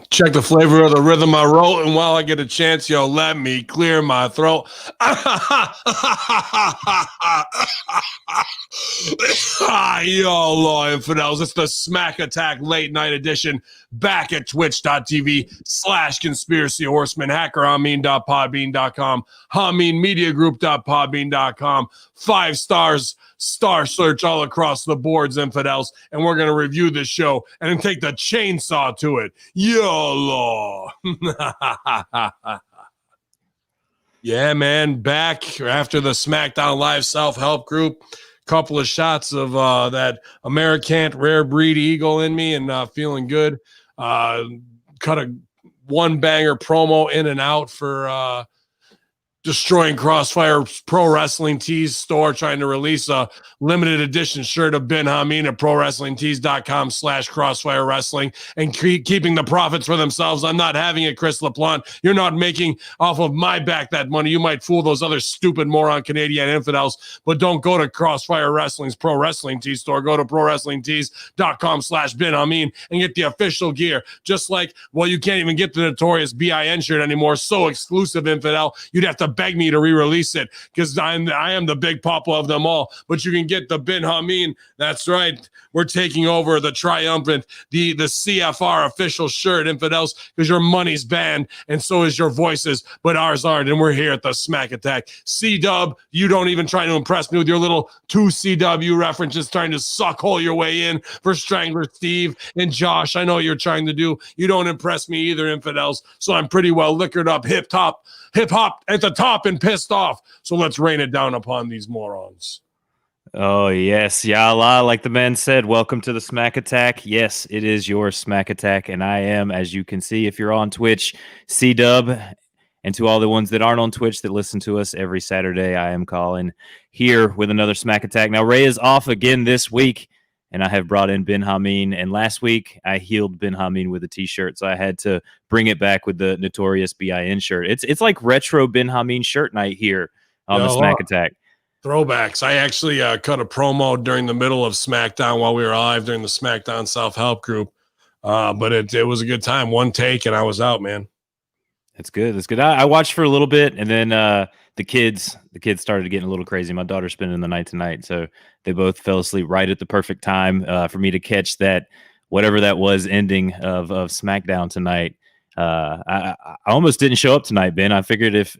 Check the flavor of the rhythm I wrote, and while I get a chance, yo, let me clear my throat. Yo, law infidels, it's the Smack Attack Late Night Edition back at twitch.tv/conspiracy horseman, hackerhamin.podbean.com, haminmediagroup.podbean.com, 5 stars, star search all across the boards, infidels, and we're going to review this show and then take the chainsaw to it. YOLO. Yeah, man, back after the Smackdown Live self-help group. Couple of shots of that American rare breed eagle in me and feeling good. Cut a one banger promo in and out for destroying Crossfire Pro Wrestling Tees store, trying to release a limited edition shirt of Ben Hamin at prowrestlingtees.com/crossfire wrestling and keeping the profits for themselves. I'm not having it, Chris LaPlante. You're not making off of my back that money. You might fool those other stupid moron Canadian infidels, but don't go to Crossfire Wrestling's Pro Wrestling Tees store. Go to prowrestlingtees.com/Ben Hamin and get the official gear. Just like, well, you can't even get the notorious BIN shirt anymore. So exclusive, infidel. You'd have to beg me to re-release it because I am the big papa of them all. But you can get the Ben Hamin. That's right. We're taking over the triumphant, the CFR official shirt, infidels, because your money's banned and so is your voices, but ours aren't. And we're here at the Smack Attack. C-Dub, you don't even try to impress me with your little 2CW references, trying to suck hole your way in for Strangler Steve and Josh. I know what you're trying to do. You don't impress me either, infidels. So I'm pretty well liquored up, hip hop at the top and pissed off. So let's rain it down upon these morons. Oh, yes. Yalla, like the man said, welcome to the Smack Attack. Yes, it is your Smack Attack, and I am, as you can see, if you're on Twitch, C-Dub. And to all the ones that aren't on Twitch that listen to us every Saturday, I am Colin here with another Smack Attack. Now, Ray is off again this week, and I have brought in Ben Hamin. And last week, I healed Ben Hamin with a T-shirt, so I had to bring it back with the notorious BIN shirt. It's like retro Ben Hamin shirt night here on the Smack Attack. Throwbacks. I actually cut a promo during the middle of SmackDown while we were live during the SmackDown self-help group. But it was a good time. One take, and I was out, man. That's good. That's good. I watched for a little bit, and then the kids started getting a little crazy. My daughter's spending the night tonight, so they both fell asleep right at the perfect time for me to catch that, whatever that was, ending of SmackDown tonight. I almost didn't show up tonight, Ben. I figured if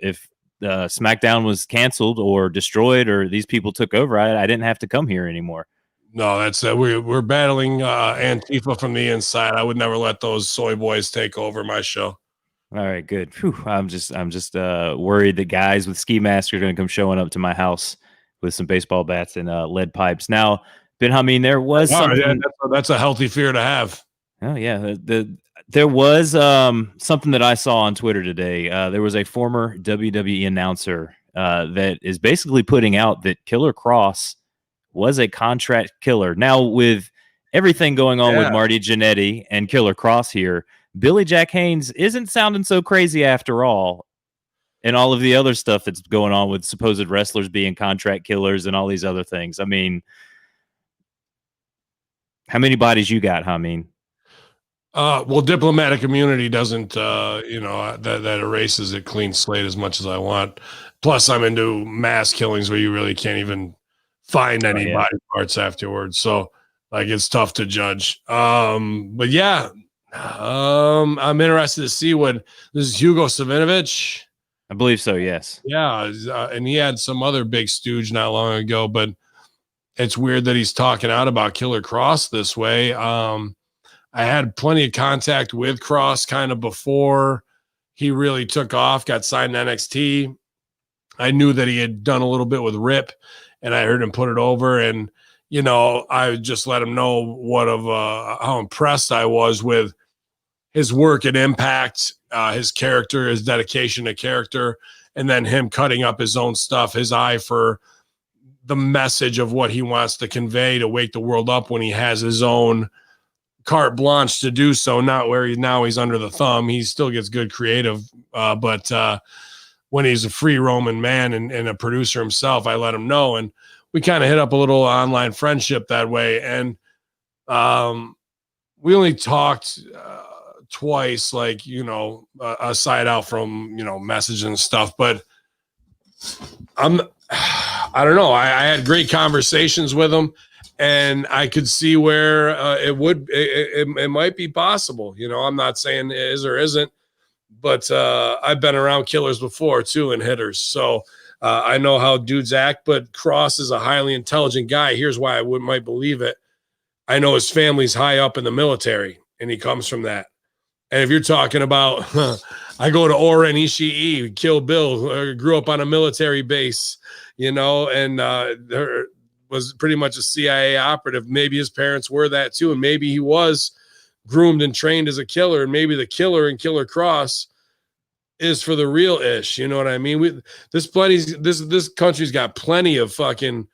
SmackDown was canceled or destroyed or these people took over, I didn't have to come here anymore. No, that's we're battling Antifa from the inside. I would never let those soy boys take over my show. All right, good. Whew, I'm just worried that guys with ski masks are going to come showing up to my house with some baseball bats and lead pipes. Now, Ben Hamin, there was something. Yeah, that's a healthy fear to have. Oh yeah, there was something that I saw on Twitter today. There was a former WWE announcer that is basically putting out that Killer Kross was a contract killer. Now, with everything going on with Marty Jannetty and Killer Kross here, Billy Jack Haynes isn't sounding so crazy after all. And all of the other stuff that's going on with supposed wrestlers being contract killers and all these other things. I mean, how many bodies you got, Hamin? Well, diplomatic immunity doesn't, that erases it clean slate as much as I want. Plus, I'm into mass killings where you really can't even find any body parts afterwards. So, like, it's tough to judge. But yeah, I'm interested to see what this is. Hugo Savinovich. I believe so. Yes. Yeah, and he had some other big stooge not long ago, but it's weird that he's talking out about Killer Kross this way. I had plenty of contact with Kross kind of before he really took off, got signed to NXT. I knew that he had done a little bit with Rip, and I heard him put it over. And, I just let him know how impressed I was with his work at Impact, his character, his dedication to character, and then him cutting up his own stuff, his eye for the message of what he wants to convey to wake the world up when he has his own carte blanche to do so, not where he's under the thumb. He still gets good creative, but when he's a free roaming man and a producer himself, I let him know. And we kind of hit up a little online friendship that way. And we only talked twice, like, aside out from, messages and stuff. But I don't know. I had great conversations with him, and I could see where it might be possible. I'm not saying it is or isn't, but I've been around killers before too, and hitters. So I know how dudes act, but Cross is a highly intelligent guy. Here's why I might believe it. I know his family's high up in the military, and he comes from that. And if you're talking about, I go to Oren Ishii, Kill Bill, grew up on a military base, and there was pretty much a CIA operative. Maybe his parents were that too, and maybe he was groomed and trained as a killer, and maybe the killer in Killer Cross is for the real ish. You know what I mean? This country's got plenty of fucking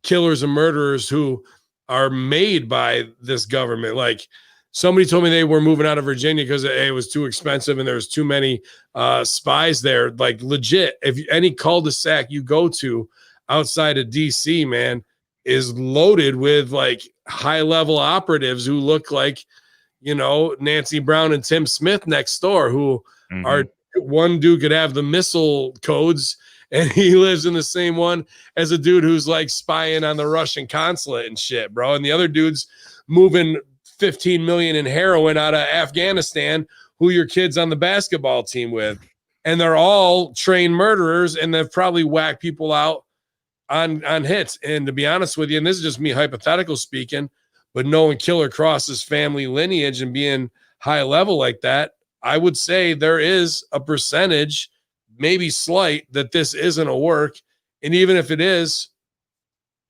killers and murderers who are made by this government. Like, somebody told me they were moving out of Virginia because it was too expensive and there was too many spies there. Like, legit, if any cul-de-sac you go to outside of DC, man, is loaded with like high-level operatives who look like, Nancy Brown and Tim Smith next door, who are, one dude could have the missile codes and he lives in the same one as a dude who's like spying on the Russian consulate and shit, bro. And the other dude's moving 15 million in heroin out of Afghanistan, who your kid's on the basketball team with. And they're all trained murderers, and they've probably whacked people out on hits. And to be honest with you, and this is just me hypothetical speaking, but knowing Killer Cross's family lineage and being high level like that, I would say there is a percentage, maybe slight, that this isn't a work. And even if it is,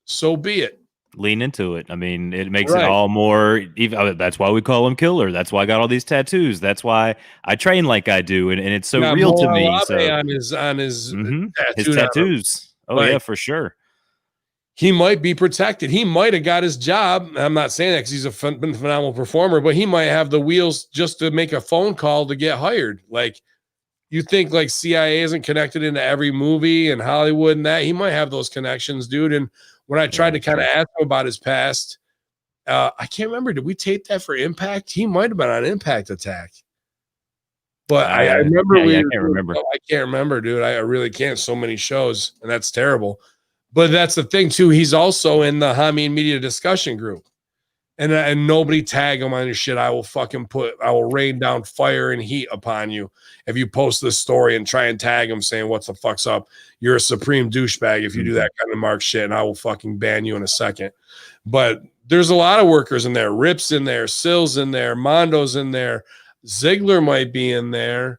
so be it. Lean into it. I mean, it makes it all more. That's why we call him Killer. That's why I got all these tattoos. That's why I train like I do, and it's so real to me. So on his tattoos. Oh, yeah, for sure. He might be protected. He might have got his job. I'm not saying that because he's a phenomenal performer, but he might have the wheels just to make a phone call to get hired. Like, you think like CIA isn't connected into every movie and Hollywood and that? He might have those connections, dude. And when I tried to kind of ask him about his past, I can't remember. Did we tape that for Impact? He might have been on Impact Attack. But I remember I can't remember. I can't remember, dude. I really can't. So many shows, and that's terrible. But that's the thing, too. He's also in the Hamin Media discussion group. And nobody tag him on your shit. I will rain down fire and heat upon you if you post this story and try and tag him saying, "What's the fuck's up? You're a supreme douchebag if you do that kind of mark shit, and I will fucking ban you in a second." But there's a lot of workers in there. Rip's in there. Sill's in there. Mondo's in there. Ziggler might be in there.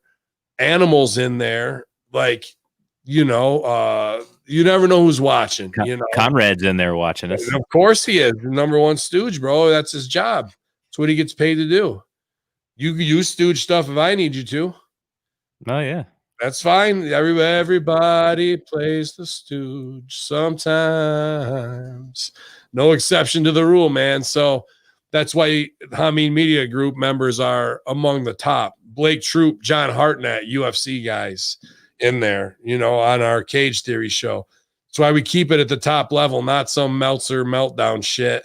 Animal's in there. Like, you never know who's watching. Conrad's in there watching us. And of course he is. The number one stooge, bro. That's his job. That's what he gets paid to do. You stooge stuff if I need you to. Oh, yeah. That's fine. Everybody plays the stooge sometimes. No exception to the rule, man. So that's why Hamin Media Group members are among the top. Blake Troop, John Hartnett, UFC guys in there, on our Cage Theory show. That's why we keep it at the top level, not some Meltzer meltdown shit,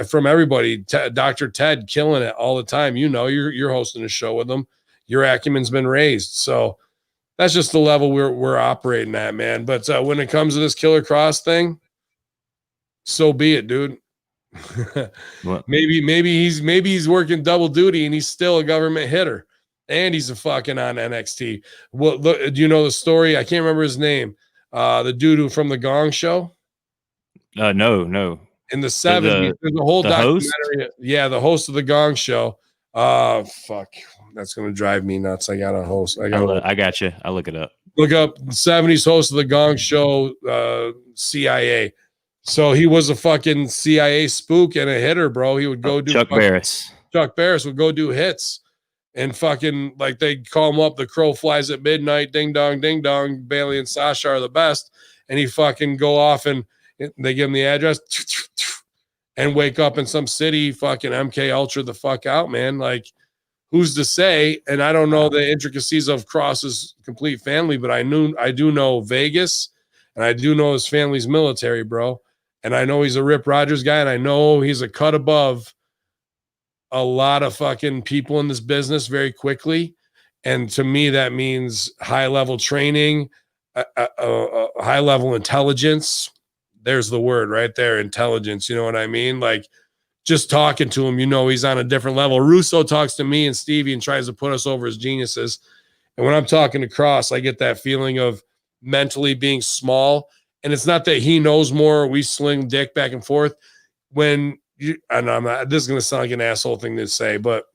from everybody. Dr. Ted killing it all the time. You're hosting a show with him. Your acumen's been raised. So that's just the level we're operating at, man. But when it comes to this Killer Cross thing, so be it, dude. maybe he's working double duty and he's still a government hitter. And he's a fucking on NXT. Well, look, do you know the story? I can't remember his name. The dude who from the Gong Show. No. In the 70s, there's a whole documentary. Host? Yeah, the host of the Gong Show. Fuck, that's gonna drive me nuts. I got a host. I got you. I'll look it up. Look up the 70s host of the Gong Show. CIA. So he was a fucking CIA spook and a hitter, bro. He would go do Chuck Barris. Chuck Barris would go do hits. And fucking, like, they call him up, the crow flies at midnight, ding dong, Bailey and Sasha are the best. And he fucking go off and they give him the address and wake up in some city, fucking MK Ultra the fuck out, man. Like, who's to say? And I don't know the intricacies of Cross's complete family, but I do know Vegas and I do know his family's military, bro. And I know he's a Rip Rogers guy, and I know he's a cut above a lot of fucking people in this business very quickly. And to me, that means high level training, high level intelligence. There's the word right there, intelligence. You know what I mean? Like, just talking to him, he's on a different level. Russo talks to me and Stevie and tries to put us over as geniuses. And when I'm talking to Cross, I get that feeling of mentally being small. And it's not that he knows more, we sling dick back and forth. And I'm not, this is going to sound like an asshole thing to say, but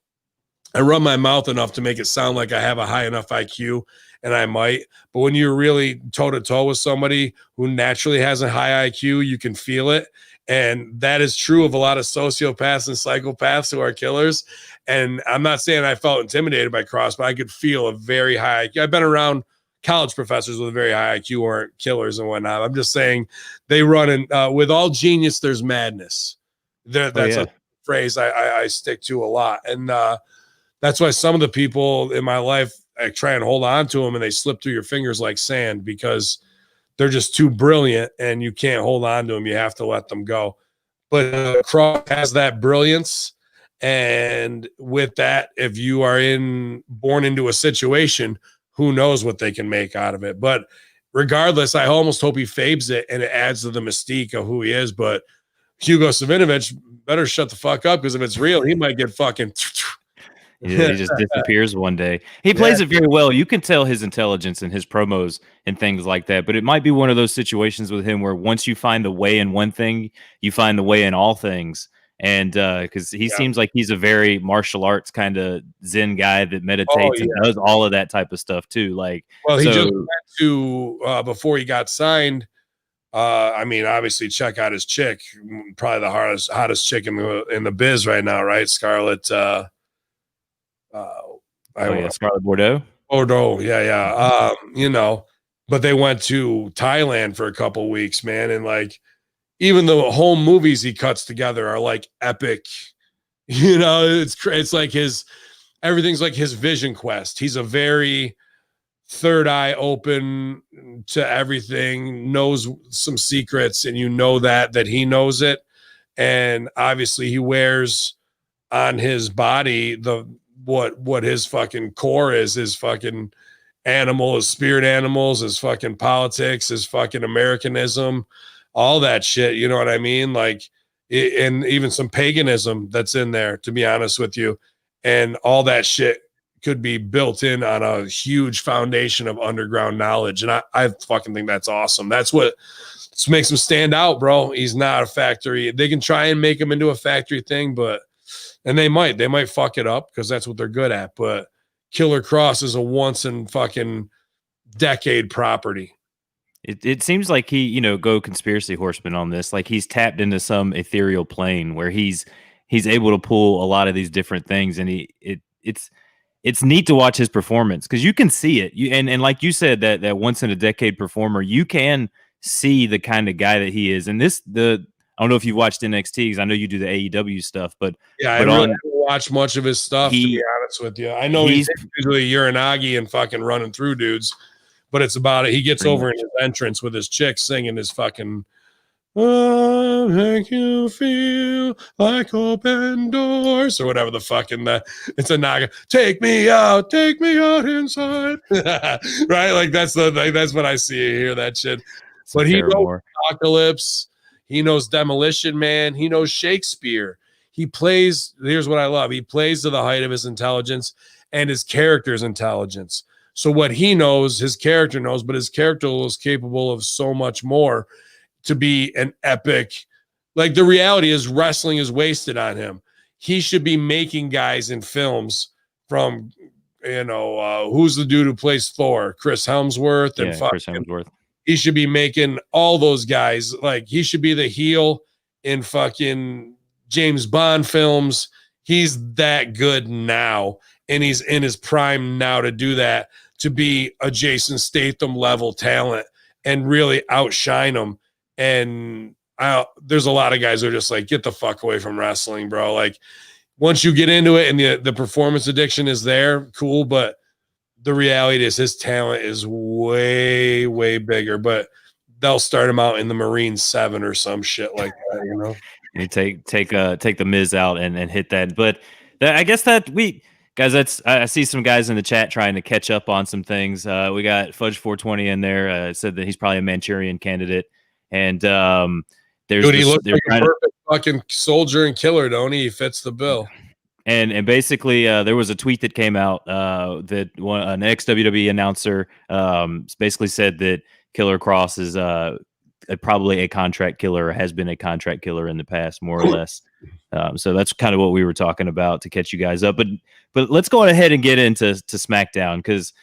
I run my mouth enough to make it sound like I have a high enough IQ, and I might. But when you're really toe to toe with somebody who naturally has a high IQ, you can feel it. And that is true of a lot of sociopaths and psychopaths who are killers. And I'm not saying I felt intimidated by Cross, but I could feel a very high IQ. I've been around college professors with a very high IQ who aren't killers and whatnot. I'm just saying they run in, with all genius, there's madness. That's a phrase I stick to a lot. And that's why some of the people in my life, I try and hold on to them and they slip through your fingers like sand because they're just too brilliant and you can't hold on to them. You have to let them go. But Cross has that brilliance. And with that, if you are born into a situation, who knows what they can make out of it. But regardless, I almost hope he fabs it and it adds to the mystique of who he is. But Hugo Savinovich better shut the fuck up, because if it's real, he might get fucking... Yeah, he just disappears one day. He plays it very well. You can tell his intelligence in his promos and things like that. But it might be one of those situations with him where once you find the way in one thing, you find the way in all things. And because he seems like he's a very martial arts kind of Zen guy that meditates and does all of that type of stuff too. Like, well, he just went to before he got signed. I mean, obviously, check out his chick, probably the hottest chick in the biz right now, right? Scarlett. Scarlett Bordeaux. Yeah. But they went to Thailand for a couple weeks, man, and like even the home movies he cuts together are like epic. It's like everything's like his vision quest. He's a very third eye open to everything, knows some secrets, and that he knows it. And obviously he wears on his body what his fucking core is, his fucking animal, his spirit animals, his fucking politics, his fucking Americanism, all that shit. You know what I mean? Like, and even some paganism that's in there, to be honest with you. And all that shit could be built in on a huge foundation of underground knowledge. And I fucking think that's awesome. That's what makes him stand out, bro. He's not a factory. They can try and make him into a factory thing, and they might fuck it up because that's what they're good at. But Killer Cross is a once in fucking decade property. It seems like he, go conspiracy horseman on this. Like he's tapped into some ethereal plane where he's able to pull a lot of these different things. And it's neat to watch his performance because you can see it. And like you said, that once in a decade performer, you can see the kind of guy that he is. And I don't know if you've watched NXT because I know you do the AEW stuff, but I really haven't watched much of his stuff, to be honest with you. I know he's usually Uranagi and fucking running through dudes, but it's about it. He gets over in his entrance with his chick singing his fucking make you feel like open doors or whatever the fucking it's a naga. Take me out inside. Right? Like that's what I see here, that shit. But he knows Apocalypse. He knows Demolition Man. He knows Shakespeare. He plays, here's what I love. He plays to the height of his intelligence and his character's intelligence. So what he knows, his character knows, but his character is capable of so much more to be an epic. Like the reality is wrestling is wasted on him. He should be making guys in films from, who's the dude who plays Thor? Chris Hemsworth. Chris Hemsworth. He should be making all those guys. Like he should be the heel in fucking James Bond films. He's that good now. And he's in his prime now to do that, to be a Jason Statham level talent and really outshine him. And there's a lot of guys who are just like, get the fuck away from wrestling, bro. Like once you get into it and the performance addiction is there, cool. But the reality is his talent is way, way bigger. But they'll start him out in the Marine 7 or some shit like that, you know. You take the Miz out and hit that. But I guess that we guys, that's I see some guys in the chat trying to catch up on some things. We got Fudge 420 in there. Said that he's probably a Manchurian candidate, and Dude, he looks like a perfect fucking soldier and killer, don't he? He fits the bill. And basically, there was a tweet that came out that an ex WWE announcer basically said that Killer Cross is probably a contract killer, or has been a contract killer in the past, more or less. So that's kind of what we were talking about to catch you guys up. But let's go ahead and get into Smackdown, because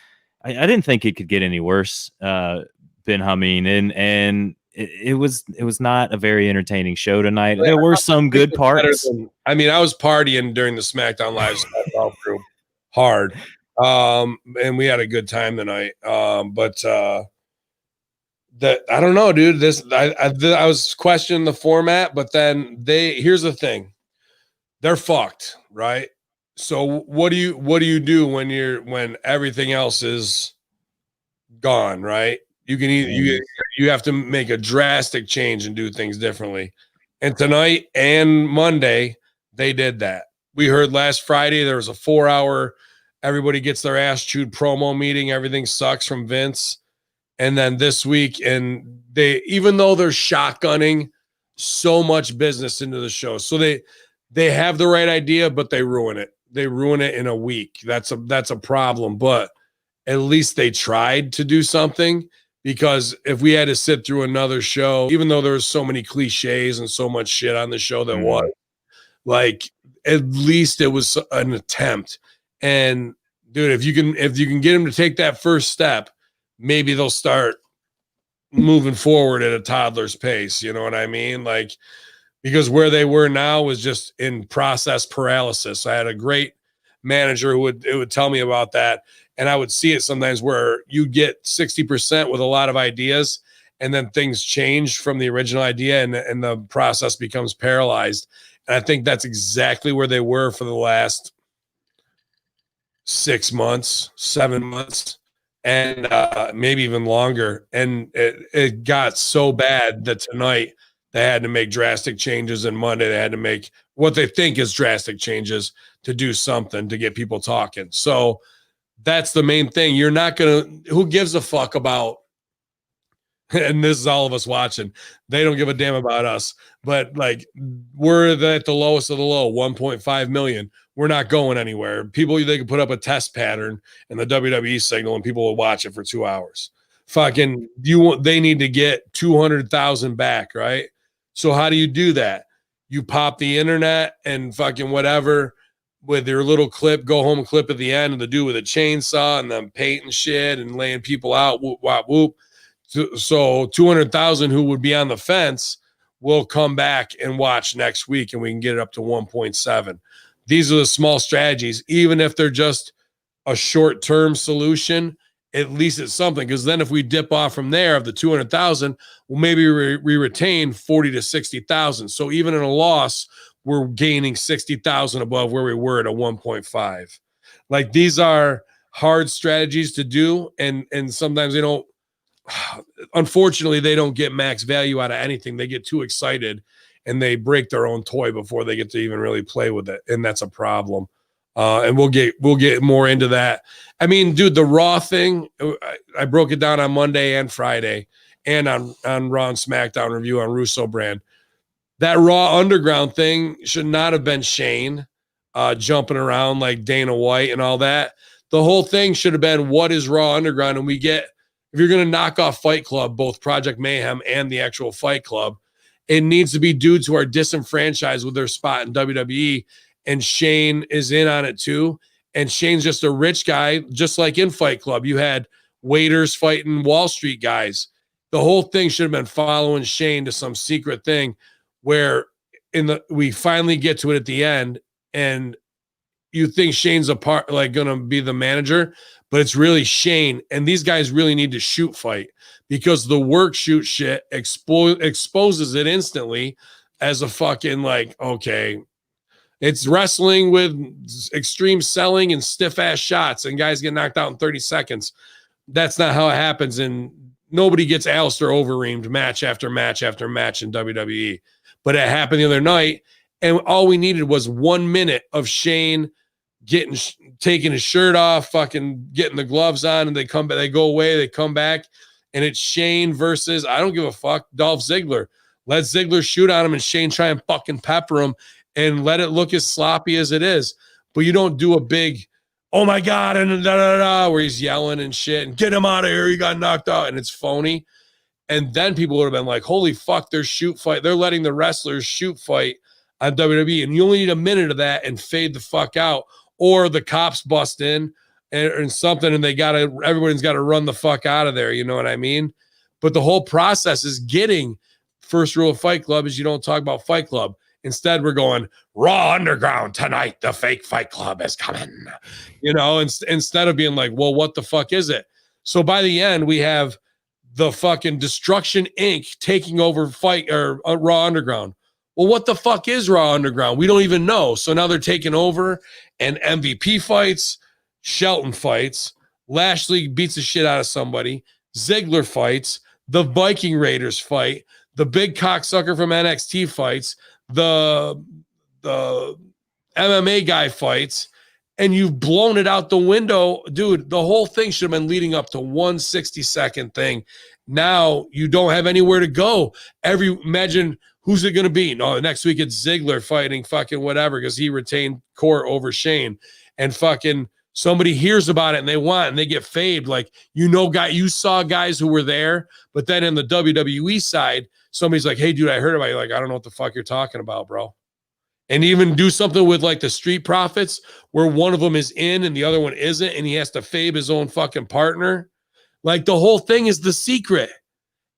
I didn't think it could get any worse. Ben Hamin, and it was not a very entertaining show tonight. There were some good parts. I mean, I was partying during the SmackDown Live group hard, and we had a good time tonight. But that I don't know, dude. I was questioning the format, but then here's the thing, they're fucked, right? So what do you do when everything else is gone, right? You can you have to make a drastic change and do things differently. And tonight and Monday, they did that. We heard last Friday there was a 4-hour, everybody gets their ass chewed promo meeting. Everything sucks from Vince. And then this week, and even though they're shotgunning so much business into the show, so they have the right idea, but they ruin it. They ruin it in a week. That's a problem. But at least they tried to do something, because if we had to sit through another show, even though there was so many cliches and so much shit on the show that was, like, at least it was an attempt. And dude, if you can get them to take that first step, maybe they'll start moving forward at a toddler's pace. You know what I mean? Like, because where they were now was just in process paralysis. I had a great manager who would tell me about that. And I would see it sometimes where you get 60% with a lot of ideas, and then things change from the original idea, and the process becomes paralyzed. And I think that's exactly where they were for the last 6 months, 7 months, and maybe even longer. And it got so bad that tonight they had to make drastic changes, and Monday they had to make what they think is drastic changes to do something to get people talking. So that's the main thing. You're not going to, who gives a fuck about, and this is all of us watching, they don't give a damn about us, but like, we're at the lowest of the low, 1.5 million. We're not going anywhere. People, they could put up a test pattern in the WWE signal and people will watch it for 2 hours. Fucking, they need to get 200,000 back, right? So how do you do that? You pop the internet and fucking whatever with your little clip, go home clip at the end, and the dude with a chainsaw and them painting shit and laying people out, whoop, whoop, whoop. So 200,000 who would be on the fence will come back and watch next week, and we can get it up to 1.7. These are the small strategies. Even if they're just a short-term solution, at least it's something. Because then if we dip off from there of the 200,000, well, maybe we retain 40 to 60,000. So even in a loss, we're gaining 60,000 above where we were at a 1.5. Like, these are hard strategies to do. And sometimes they don't, unfortunately, they don't get max value out of anything. They get too excited and they break their own toy before they get to even really play with it. And that's a problem. And we'll get more into that. I mean, dude, the Raw thing, I broke it down on Monday and Friday and on Raw and SmackDown review on Russo brand. That Raw Underground thing should not have been Shane jumping around like Dana White and all that. The whole thing should have been, what is Raw Underground? And we get, if you're going to knock off Fight Club, both Project Mayhem and the actual Fight Club, it needs to be dudes who are disenfranchised with their spot in WWE. And Shane is in on it too. And Shane's just a rich guy, just like in Fight Club. You had waiters fighting Wall Street guys. The whole thing should have been following Shane to some secret thing where we finally get to it at the end, and you think Shane's going to be the manager, but it's really Shane. And these guys really need to shoot fight, because the work shoot shit exposes it instantly as a fucking, like, okay, it's wrestling with extreme selling and stiff ass shots and guys get knocked out in 30 seconds. That's not how it happens in nobody gets Alistair overreamed match after match after match in WWE. But it happened the other night, and all we needed was 1 minute of Shane taking his shirt off, fucking getting the gloves on, and they go away, they come back, and it's Shane versus, I don't give a fuck, Dolph Ziggler. Let Ziggler shoot on him and Shane try and fucking pepper him and let it look as sloppy as it is. But you don't do a big, oh my God, and da da da, where he's yelling and shit, and get him out of here, he got knocked out, and it's phony. And then people would have been like, holy fuck, they're letting the wrestlers shoot fight on WWE, and you only need a minute of that and fade the fuck out. Or the cops bust in and something, and everyone's got to run the fuck out of there. You know what I mean? But the whole process is getting, first rule of Fight Club is you don't talk about Fight Club. Instead, we're going Raw Underground tonight. The fake Fight Club is coming. You know, instead of being like, well, what the fuck is it? So by the end, we have the fucking Destruction Inc. taking over Raw Underground. Well, what the fuck is Raw Underground? We don't even know. So now they're taking over, and MVP fights, Shelton fights, Lashley beats the shit out of somebody, Ziggler fights, the Viking Raiders fight, the big cocksucker from NXT fights, the MMA guy fights, and you've blown it out the window. Dude, the whole thing should have been leading up to one 60-second thing. Now you don't have anywhere to go. Imagine, who's it going to be? No, next week it's Ziggler fighting fucking whatever because he retained court over Shane, and fucking somebody hears about it and they get faded. Like, you saw guys who were there, but then in the WWE side, somebody's like, hey, dude, I heard about you. Like, I don't know what the fuck you're talking about, bro. And even do something with like the Street Profits where one of them is in and the other one isn't, and he has to fave his own fucking partner. Like, the whole thing is the secret.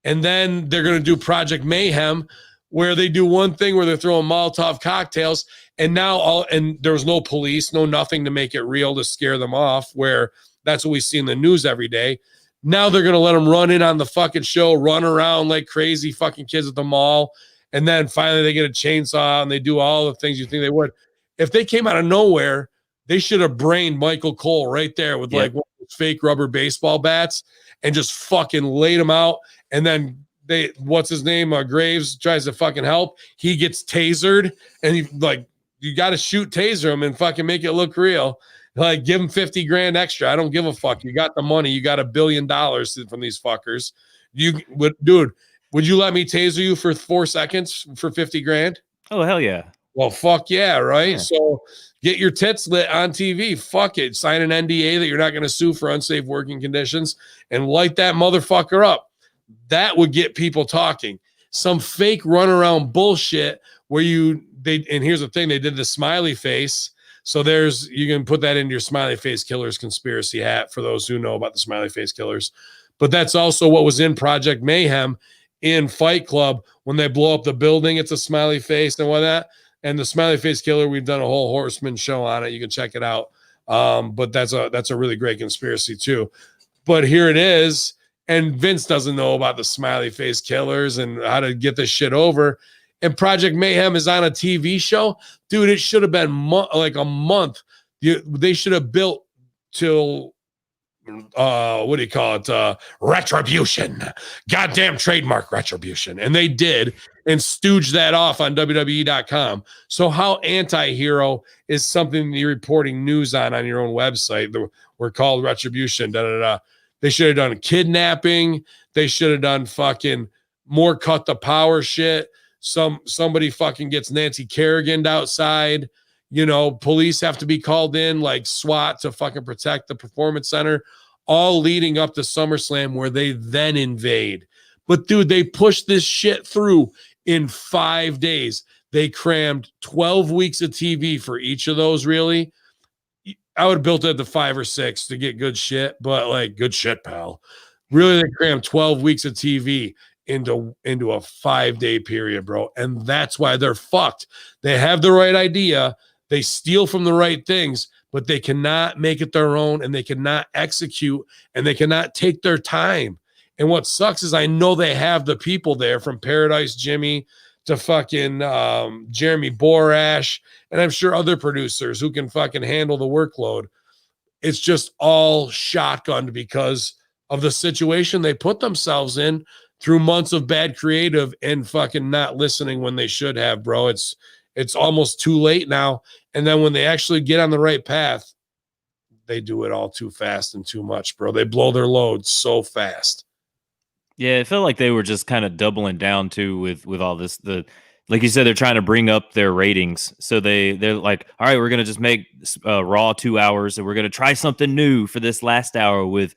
And then they're going to do Project Mayhem, where they do one thing where they're throwing Molotov cocktails, and there was no police, no nothing to make it real, to scare them off, where that's what we see in the news every day. Now they're going to let them run in on the fucking show, run around like crazy fucking kids at the mall, and then finally they get a chainsaw and they do all the things you think they would. If they came out of nowhere, they should have brained Michael Cole right there with like one of those fake rubber baseball bats and just fucking laid him out. And then what's his name? Graves tries to fucking help. He gets tasered, and you got to shoot taser him and fucking make it look real. Like, give him 50 grand extra. I don't give a fuck. You got the money. You got $1 billion from these fuckers. Would you let me taser you for 4 seconds for 50 grand? Oh, hell yeah. Well, fuck yeah, right? Yeah. So get your tits lit on TV. Fuck it. Sign an NDA that you're not going to sue for unsafe working conditions and light that motherfucker up. That would get people talking. Some fake runaround bullshit where and here's the thing, they did the smiley face. So you can put that into your smiley face killers conspiracy hat for those who know about the smiley face killers. But that's also what was in Project Mayhem in Fight Club. When they blow up the building, it's a smiley face and whatnot. And the smiley face killer, we've done a whole Horseman show on it. You can check it out. But that's a really great conspiracy too. But here it is. And Vince doesn't know about the smiley face killers and how to get this shit over. And Project Mayhem is on a TV show. Dude, it should have been like a month. They should have built till, what do you call it? Retribution. Goddamn trademark Retribution. And they did, and stooged that off on WWE.com. So how anti-hero is something you're reporting news on your own website? We're called Retribution, da-da-da. They should have done kidnapping. They should have done fucking more cut the power shit. Somebody fucking gets Nancy Kerrigan outside. Police have to be called in, like SWAT, to fucking protect the Performance Center, all leading up to SummerSlam, where they then invade. But dude, they pushed this shit through in 5 days. They crammed 12 weeks of TV for each of those, really. I would have built it to 5 or 6 to get good shit, but like, good shit, pal. Really, they crammed 12 weeks of TV into a 5-day period, bro. And that's why they're fucked. They have the right idea. They steal from the right things, but they cannot make it their own, and they cannot execute, and they cannot take their time. And what sucks is I know they have the people there, from Paradise Jimmy to fucking Jeremy Borash, and I'm sure other producers who can fucking handle the workload. It's just all shotgunned because of the situation they put themselves in through months of bad creative and fucking not listening when they should have, bro. It's almost too late now. And then when they actually get on the right path, they do it all too fast and too much, bro. They blow their load so fast. Yeah, it felt like they were just kind of doubling down too with all this. Like you said, they're trying to bring up their ratings, so they're like, all right, we're gonna just make Raw 2 hours, and we're gonna try something new for this last hour with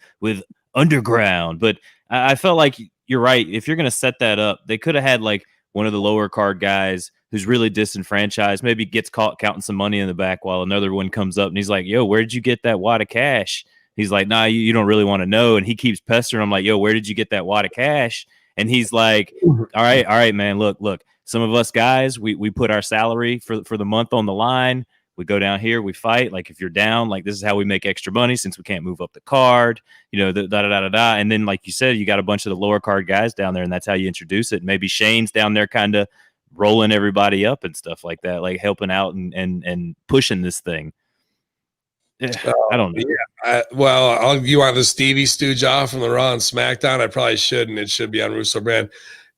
Underground. But I felt like you're right. If you're gonna set that up, they could have had like one of the lower card guys who's really disenfranchised, maybe gets caught counting some money in the back while another one comes up and he's like, yo, where did you get that wad of cash? He's like, nah, you don't really want to know. And he keeps pestering. I'm like, yo, where did you get that wad of cash? And he's like, all right, man, look. Some of us guys, we put our salary for the month on the line. We go down here, we fight. Like, if you're down, like, this is how we make extra money since we can't move up the card, da. And then, like you said, you got a bunch of the lower card guys down there, and that's how you introduce it. Maybe Shane's down there kind of rolling everybody up and stuff like that, like helping out and pushing this thing. I don't know. Yeah, you want the Stevie stooge off from the Raw and SmackDown? I probably shouldn't. It should be on Russo Brand.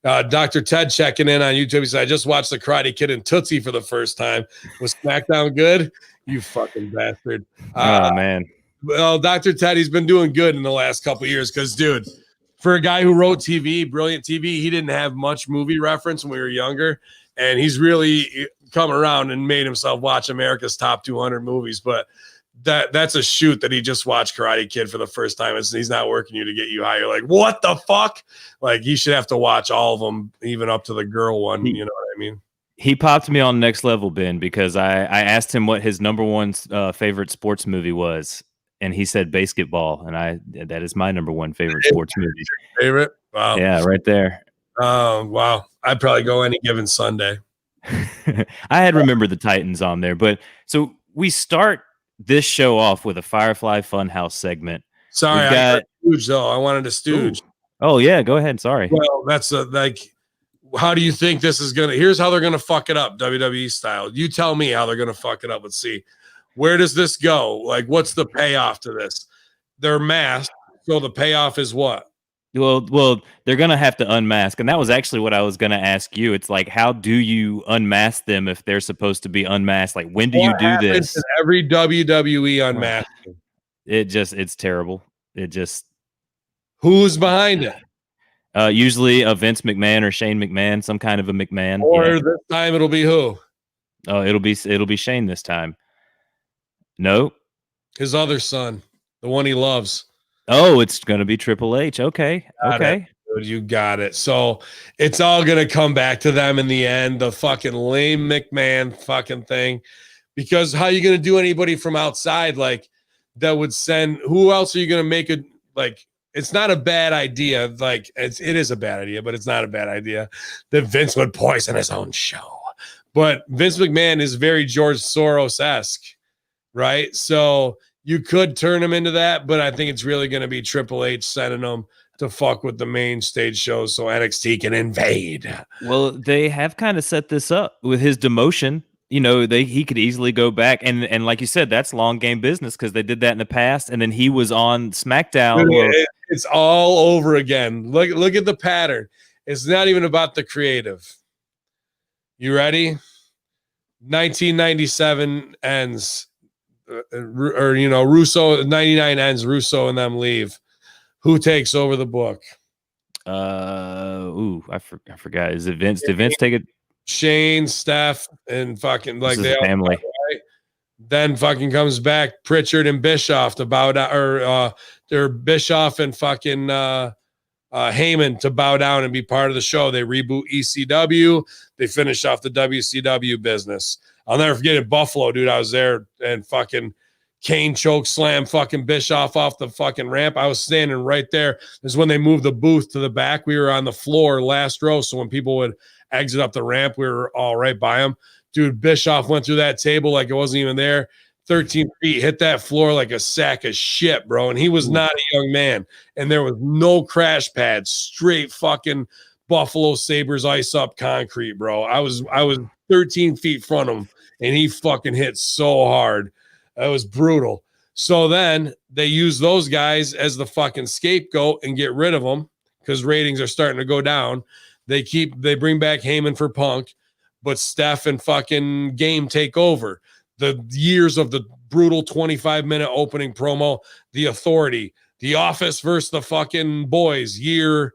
Dr. Ted checking in on YouTube. He said, I just watched the Karate Kid and Tootsie for the first time. Was SmackDown good? You fucking bastard. Oh, man. Well, Dr. Ted, he's been doing good in the last couple of years because, dude, for a guy who wrote TV, brilliant TV, he didn't have much movie reference when we were younger. And he's really come around and made himself watch America's top 200 movies. But that's a shoot that he just watched Karate Kid for the first time. He's not working you to get you high. You're like, what the fuck? Like, you should have to watch all of them, even up to the girl one. You know what I mean? He popped me on Next Level, Ben, because I asked him what his number one favorite sports movie was, and he said basketball, and that is my number one favorite sports movie. Favorite? Wow. Yeah, right there. Oh, wow. I'd probably go any given Sunday. I had Remember the Titans on there, but so we start this show off with a Firefly Funhouse segment. Sorry, I got stooge though. I wanted a stooge. Ooh. Oh yeah, go ahead. Sorry. Well, that's how do you think this is gonna? Here's how they're gonna fuck it up, WWE style. You tell me how they're gonna fuck it up. Let's see. Where does this go? Like, what's the payoff to this? They're masked, so the payoff is what? Well, they're gonna have to unmask, and that was actually what I was gonna ask you. It's like, how do you unmask them if they're supposed to be unmasked? Like, when do you do this? In every WWE unmasking, it's terrible. Who's behind it? Usually a Vince McMahon or Shane McMahon, some kind of a McMahon. Or this time it'll be who? Oh, it'll be Shane this time. No, his other son, the one he loves. Oh, it's going to be Triple H. Okay. You got it. So it's all going to come back to them in the end, the fucking lame McMahon fucking thing. Because how are you going to do anybody from outside like that would send? Who else are you going to make it? Like, it's not a bad idea. Like, it is a bad idea, but it's not a bad idea that Vince would poison his own show. But Vince McMahon is very George Soros-esque, right? So you could turn him into that, but I think it's really going to be Triple H sending them to fuck with the main stage shows so NXT can invade. Well, they have kind of set this up with his demotion. You know, he could easily go back. And like you said, that's long game business because they did that in the past. And then he was on SmackDown. It's all over again. Look at the pattern. It's not even about the creative. You ready? 1997 ends. Russo 99 ends, Russo and them leave. Who takes over the book? I forgot. Is it Vince? Did Vince take it? Shane, Steph, and fucking like they all family. Right? Then fucking comes back Pritchard and Bischoff to bow down, or they're Bischoff and fucking Hamin to bow down and be part of the show. They reboot ECW. They finish off the WCW business. I'll never forget it. Buffalo, dude. I was there and fucking Kane choke slam fucking Bischoff off the fucking ramp. I was standing right there. This is when they moved the booth to the back. We were on the floor, last row. So when people would exit up the ramp, we were all right by them. Dude, Bischoff went through that table like it wasn't even there. 13 feet, hit that floor like a sack of shit, bro. And he was not a young man. And there was no crash pads, straight fucking Buffalo Sabres ice up concrete, bro. I was 13 feet from him, and he fucking hit so hard. That was brutal. So then they use those guys as the fucking scapegoat and get rid of them because ratings are starting to go down. They bring back Hamin for Punk, but Steph and fucking Game take over. The years of the brutal 25-minute opening promo, the Authority, the Office versus the fucking Boys, year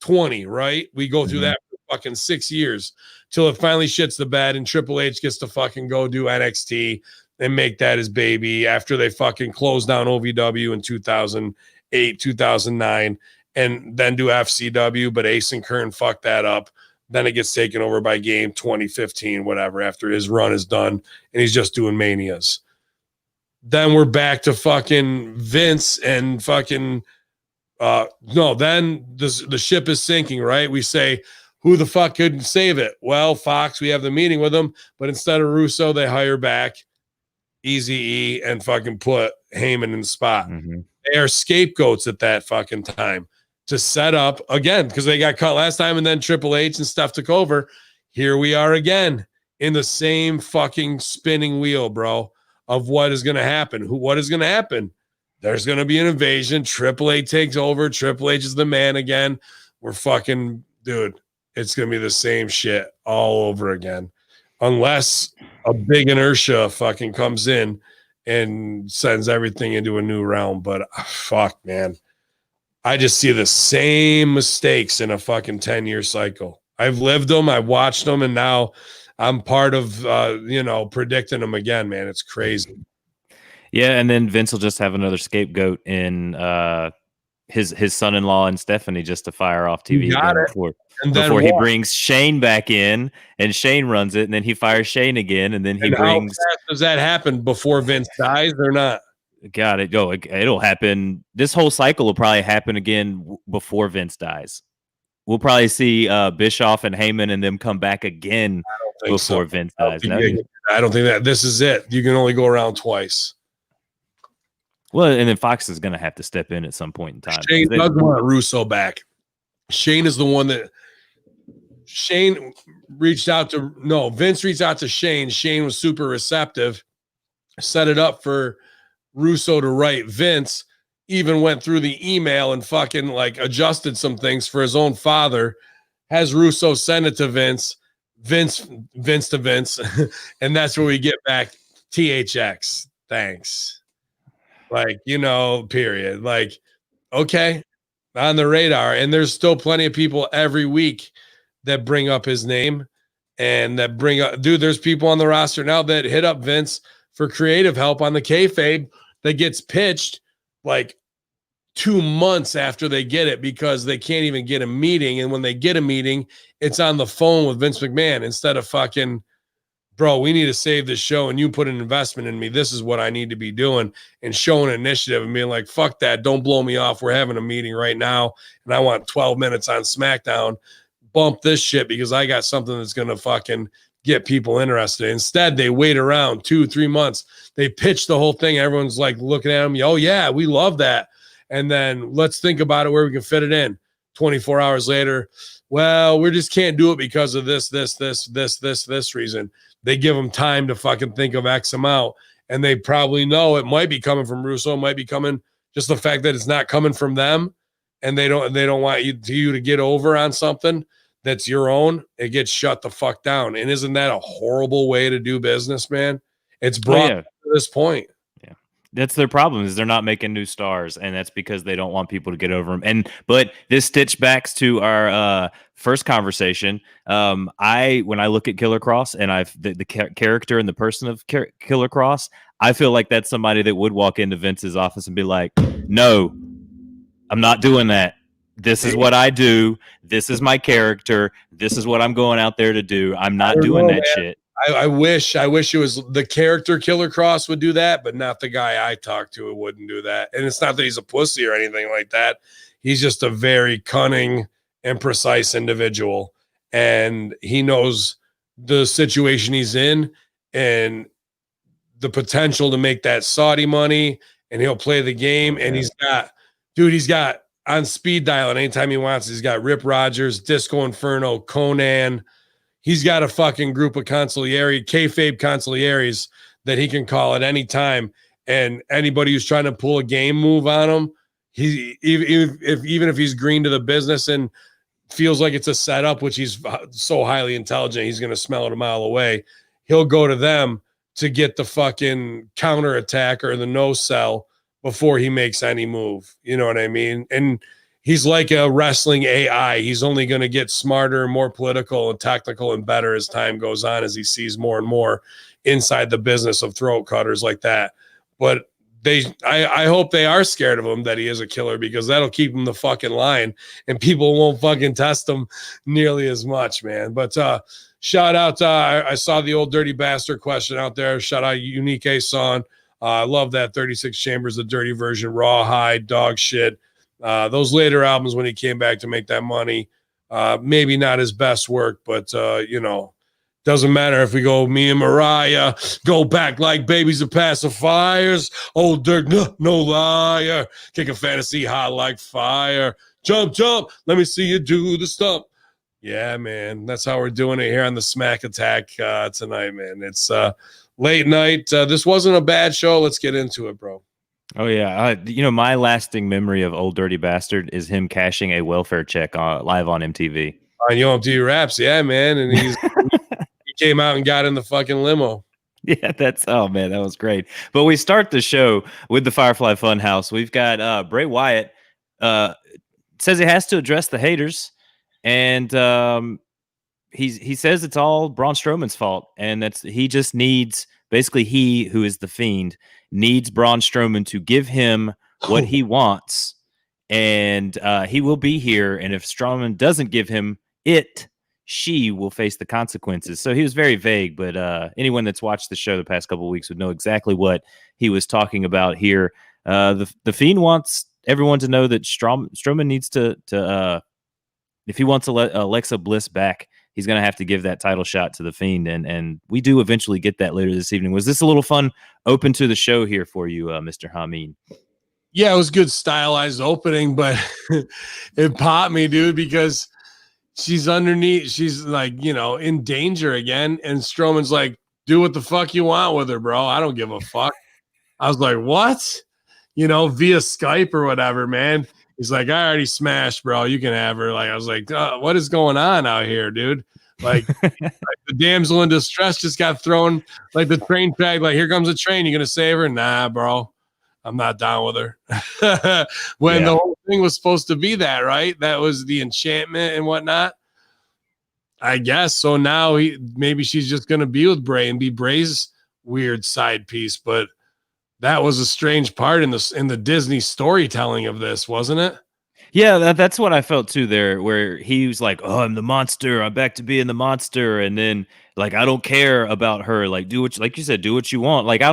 20, right? We go through that for fucking 6 years till it finally shits the bed and Triple H gets to fucking go do NXT and make that his baby after they fucking closed down OVW in 2008, 2009, and then do FCW, but Ace and Kern fucked that up. Then it gets taken over by Game 2015, whatever, after his run is done, and he's just doing manias. Then we're back to fucking Vince and fucking no, then the ship is sinking, right? We say, who the fuck could save it? Well, Fox, we have the meeting with them, but instead of Russo, they hire back Eazy-E and fucking put Heyman in the spot. They are scapegoats at that fucking time to set up again because they got cut last time and then Triple H and stuff took over. Here we are again in the same fucking spinning wheel, bro, of what is going to happen. What is going to happen? There's going to be an invasion. Triple H takes over. Triple H is the man again. We're fucking, dude, it's going to be the same shit all over again. Unless a big inertia fucking comes in and sends everything into a new realm. But fuck, man. I just see the same mistakes in a fucking 10-year cycle. I've lived them. I've watched them. And now I'm part of, predicting them again, man. It's crazy. Yeah. And then Vince will just have another scapegoat in his son-in-law and Stephanie just to fire off TV before he brings Shane back in and Shane runs it and then he fires Shane again and then he brings. How fast does that happen before Vince dies or not? God, it'll happen. This whole cycle will probably happen again before Vince dies. We'll probably see Bischoff and Heyman and them come back again before Vince dies. I don't think that this is it. You can only go around twice. Well, and then Fox is going to have to step in at some point in time. Shane does want Russo back. Shane is the one that Shane reached out to. No, Vince reached out to Shane. Shane was super receptive, set it up for Russo to write. Vince even went through the email and fucking like adjusted some things for his own father. Has Russo send it to Vince to Vince. And that's where we get back THX. Thanks. Like, period. Like, okay, on the radar. And there's still plenty of people every week that bring up his name and that bring up, dude, there's people on the roster now that hit up Vince for creative help on the kayfabe that gets pitched like 2 months after they get it because they can't even get a meeting. And when they get a meeting, it's on the phone with Vince McMahon instead of fucking, bro, we need to save this show and you put an investment in me. This is what I need to be doing, and showing initiative and being like, fuck that. Don't blow me off. We're having a meeting right now and I want 12 minutes on Smackdown. Bump this shit because I got something that's going to fucking get people interested. Instead, they wait around 2-3 months. They pitch the whole thing. Everyone's like looking at them. Oh yeah, we love that. And then let's think about it where we can fit it in. 24 hours later, well, we just can't do it because of this reason. They give them time to fucking think of X amount, and they probably know it might be coming from Russo, it might be coming just the fact that it's not coming from them, and they don't want you to get over on something that's your own. It gets shut the fuck down. And isn't that a horrible way to do business, man? It's brought to this point. Yeah, that's their problem, is they're not making new stars, and that's because they don't want people to get over them. But this stitch backs to our first conversation. When I look at Killer Cross and the character and the person of Killer Cross, I feel like that's somebody that would walk into Vince's office and be like, no, I'm not doing that. This is what I do. This is my character. This is what I'm going out there to do. I'm not doing that shit. I wish it was the character Killer Cross would do that, but not the guy I talked to. It wouldn't do that. And it's not that he's a pussy or anything like that. He's just a very cunning and precise individual. And he knows the situation he's in and the potential to make that Saudi money, and he'll play the game. And he's got on speed dial at anytime he wants. He's got Rip Rogers, Disco Inferno, Conan. He's got a fucking group of kayfabe consiglieres that he can call at any time. and anybody who's trying to pull a game move on him, he even if he's green to the business and feels like it's a setup, which he's so highly intelligent, he's going to smell it a mile away. He'll go to them to get the fucking counter attack or the no sell before he makes any move. You know what I mean? And he's like a wrestling AI. He's only going to get smarter and more political and technical and better as time goes on, as he sees more and more inside the business of throat cutters like that. But I hope they are scared of him, that he is a killer, because that'll keep him the fucking line and people won't fucking test him nearly as much, man. But shout out, I saw the old Dirty Bastard question out there. Shout out Unique Son. I love that 36 Chambers, the dirty version, Rawhide, dog shit. Those later albums when he came back to make that money, maybe not his best work, but you know, doesn't matter if we go, me and Mariah go back like babies and pacifiers. Old Dirk, no liar. Kicking fantasy hot like fire. Jump, let me see you do the stump. Yeah, man, that's how we're doing it here on the Smack Attack tonight, man. It's late night. This wasn't a bad show. Let's get into it, bro. Oh yeah, you know, my lasting memory of Old Dirty Bastard is him cashing a welfare check live on MTV. On Yo MTV Raps, yeah, man, and he came out and got in the fucking limo. Yeah, oh man, that was great. But we start the show with the Firefly Funhouse. We've got Bray Wyatt says he has to address the haters, and he says it's all Braun Strowman's fault, and he just needs, basically, he who is the Fiend needs Braun Strowman to give him what he wants, and he will be here. And if Strowman doesn't give him it, she will face the consequences. So he was very vague, but anyone that's watched the show the past couple of weeks would know exactly what he was talking about here. The Fiend wants everyone to know that Strowman needs to if he wants Alexa Bliss back, he's going to have to give that title shot to the Fiend, and we do eventually get that later this evening. Was this a little fun open to the show here for you, Mr. Hamin? Yeah, it was good stylized opening, but it popped me, dude, because she's underneath. She's like, you know, in danger again. And Strowman's like, do what the fuck you want with her, bro. I don't give a fuck. I was like, what? You know, via Skype or whatever, man. He's like, I already smashed, bro. You can have her. Like, I was like, what is going on out here, dude? Like, the damsel in distress just got thrown like the train track. Like, here comes a train. You gonna save her? Nah, bro. I'm not down with her. The whole thing was supposed to be that, right? That was the enchantment and whatnot. I guess. So now maybe she's just going to be with Bray and be Bray's weird side piece. But that was a strange part in the Disney storytelling of this, wasn't it? Yeah, that's what I felt too there, where he was like, oh, I'm the monster. I'm back to being the monster. And then, like, I don't care about her. Like, like you said, do what you want. Like,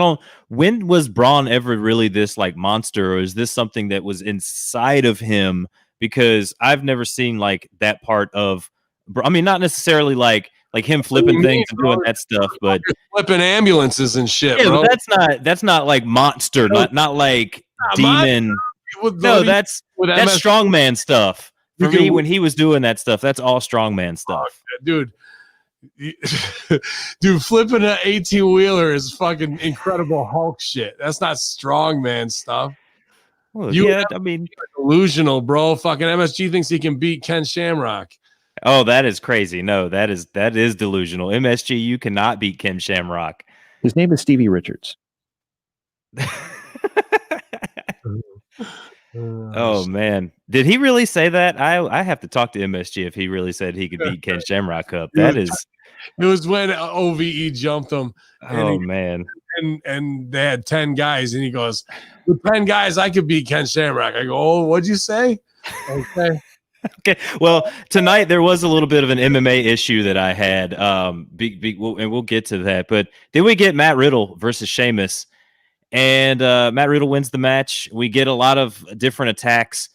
when was Braun ever really this, like, monster? Or is this something that was inside of him? Because I've never seen, like, that part of, I mean, not necessarily like him flipping things and doing that stuff, but flipping ambulances and shit. Yeah, bro. But that's not like monster, not like demon. No, that's strongman stuff. For me, when he was doing that stuff, that's all strongman stuff. Dude, flipping an 18-wheeler is fucking incredible Hulk shit. That's not strongman stuff. Well, yeah, I mean, delusional, bro. Fucking MSG thinks he can beat Ken Shamrock. Oh, that is crazy. No, that is delusional. MSG, you cannot beat Ken Shamrock. His name is Stevie Richards. Oh man, did he really say that? I have to talk to MSG if he really said he could beat Ken Shamrock up. It was when OVE jumped him. Man, and they had 10 guys, and he goes, with 10 guys, I could beat Ken Shamrock. I go, oh, what'd you say? Okay. Okay. Well, tonight there was a little bit of an MMA issue that I had, and we'll get to that. But then we get Matt Riddle versus Sheamus. And Matt Riddle wins the match. We get a lot of different attacks.